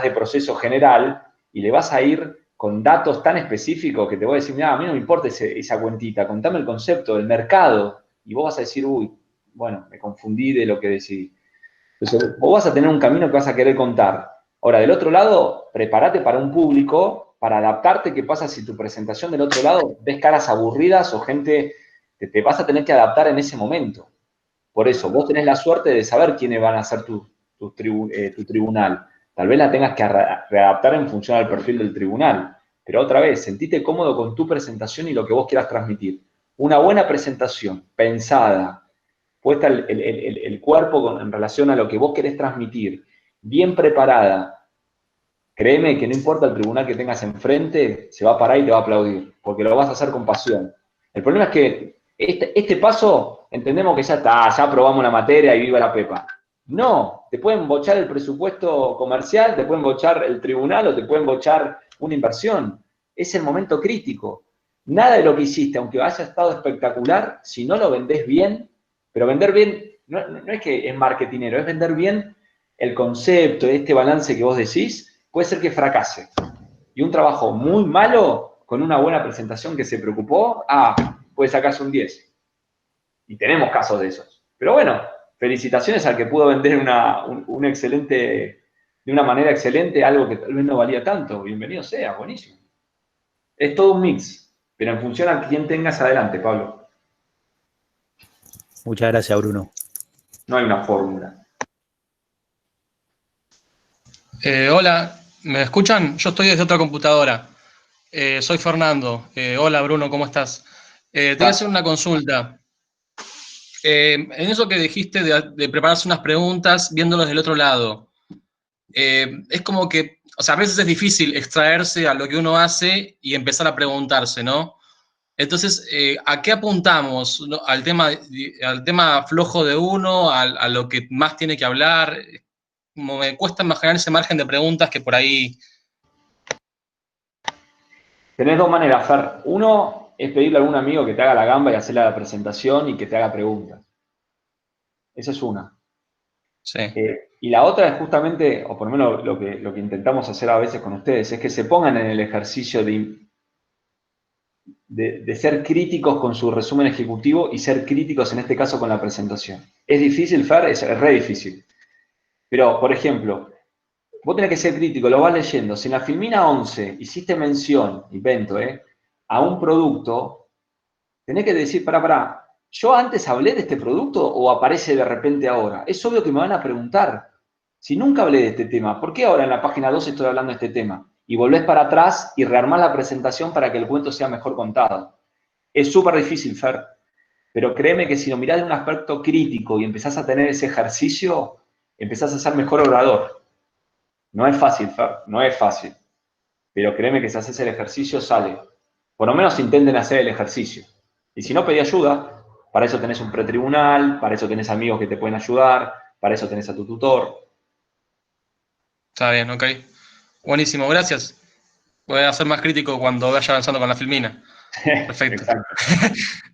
de proceso general y le vas a ir con datos tan específicos que te voy a decir, mira, a mí no me importa esa cuentita, contame el concepto del mercado. Y vos vas a decir, uy, bueno, me confundí de lo que decidí. Entonces, vos vas a tener un camino que vas a querer contar. Ahora, del otro lado, prepárate para un público, para adaptarte. ¿Qué pasa si tu presentación del otro lado ves caras aburridas o gente que te vas a tener que adaptar en ese momento? Por eso, vos tenés la suerte de saber quiénes van a ser tu tribunal. Tal vez la tengas que readaptar en función al perfil del tribunal. Pero otra vez, sentite cómodo con tu presentación y lo que vos quieras transmitir. Una buena presentación, pensada, puesta el cuerpo en relación a lo que vos querés transmitir, bien preparada, créeme que no importa el tribunal que tengas enfrente, se va a parar y te va a aplaudir, porque lo vas a hacer con pasión. El problema es que este paso, entendemos que ya está, ya aprobamos la materia y viva la pepa. No, te pueden bochar el presupuesto comercial, te pueden bochar el tribunal o te pueden bochar una inversión. Es el momento crítico. Nada de lo que hiciste, aunque haya estado espectacular, si no lo vendés bien, pero vender bien no es que es marketinero, es vender bien el concepto, este balance que vos decís, puede ser que fracase. Y un trabajo muy malo, con una buena presentación que se preocupó, puede sacarse un 10. Y tenemos casos de esos. Pero bueno, felicitaciones al que pudo vender de una manera excelente algo que tal vez no valía tanto. Bienvenido sea, buenísimo. Es todo un mix, pero en función a quién tengas adelante, Pablo. Muchas gracias, Bruno. No hay una fórmula. Hola, ¿me escuchan? Yo estoy desde otra computadora. Soy Fernando. Hola, Bruno, ¿cómo estás? Te voy a hacer una consulta. En eso que dijiste de prepararse unas preguntas viéndolos del otro lado, es como que, o sea, a veces es difícil extraerse a lo que uno hace y empezar a preguntarse, ¿no? Entonces, ¿a qué apuntamos? ¿No? ¿Al tema flojo de uno? ¿A lo que más tiene que hablar? Como me cuesta imaginar ese margen de preguntas que por ahí... Tenés dos maneras, Fer. Uno es pedirle a algún amigo que te haga la gamba y hacerle la presentación y que te haga preguntas. Esa es una. Sí. Y la otra es justamente, o por lo menos lo que intentamos hacer a veces con ustedes, es que se pongan en el ejercicio de ser críticos con su resumen ejecutivo y ser críticos en este caso con la presentación. ¿Es difícil, Fer? Es re difícil. Pero, por ejemplo, vos tenés que ser crítico, lo vas leyendo. Si en la Filmina 11 hiciste mención, invento, a un producto, tenés que decir, pará, ¿yo antes hablé de este producto o aparece de repente ahora? Es obvio que me van a preguntar. Si nunca hablé de este tema, ¿por qué ahora en la página 2 estoy hablando de este tema? Y volvés para atrás y rearmás la presentación para que el cuento sea mejor contado. Es súper difícil, Fer, pero créeme que si lo mirás de un aspecto crítico y empezás a tener ese ejercicio, empezás a ser mejor orador. No es fácil, Fer, no es fácil. Pero créeme que si haces el ejercicio, sale. Por lo menos intenten hacer el ejercicio. Y si no, pedí ayuda. Para eso tenés un pretribunal, para eso tenés amigos que te pueden ayudar, para eso tenés a tu tutor. Está bien, ok. Buenísimo, gracias. Voy a ser más crítico cuando vaya avanzando con la Filmina. Perfecto.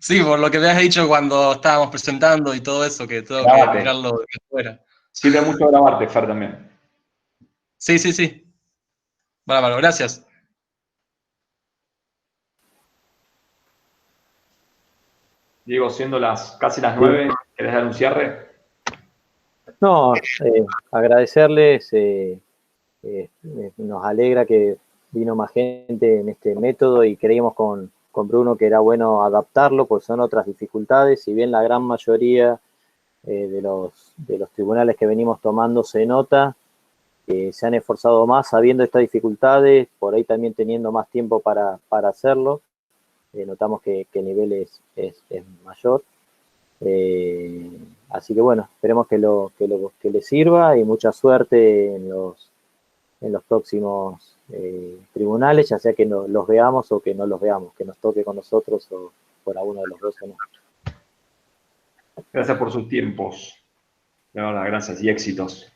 Sí, por lo que me has dicho cuando estábamos presentando y todo eso, que tengo que mirarlo de afuera. Sirve mucho grabarte, Fer, también. Sí. Bárbaro, gracias. Diego, siendo casi las 9, ¿querés dar un cierre? No, agradecerles, nos alegra que vino más gente en este método y creímos con Bruno que era bueno adaptarlo, pues son otras dificultades, si bien la gran mayoría de los tribunales que venimos tomando se nota, se han esforzado más sabiendo estas dificultades, por ahí también teniendo más tiempo para hacerlo, notamos que el nivel es mayor. Así que bueno, esperemos que le sirva y mucha suerte en los próximos tribunales, ya sea que los veamos o que no los veamos, que nos toque con nosotros o por alguno de los dos o no. Gracias por sus tiempos. De verdad, gracias y éxitos.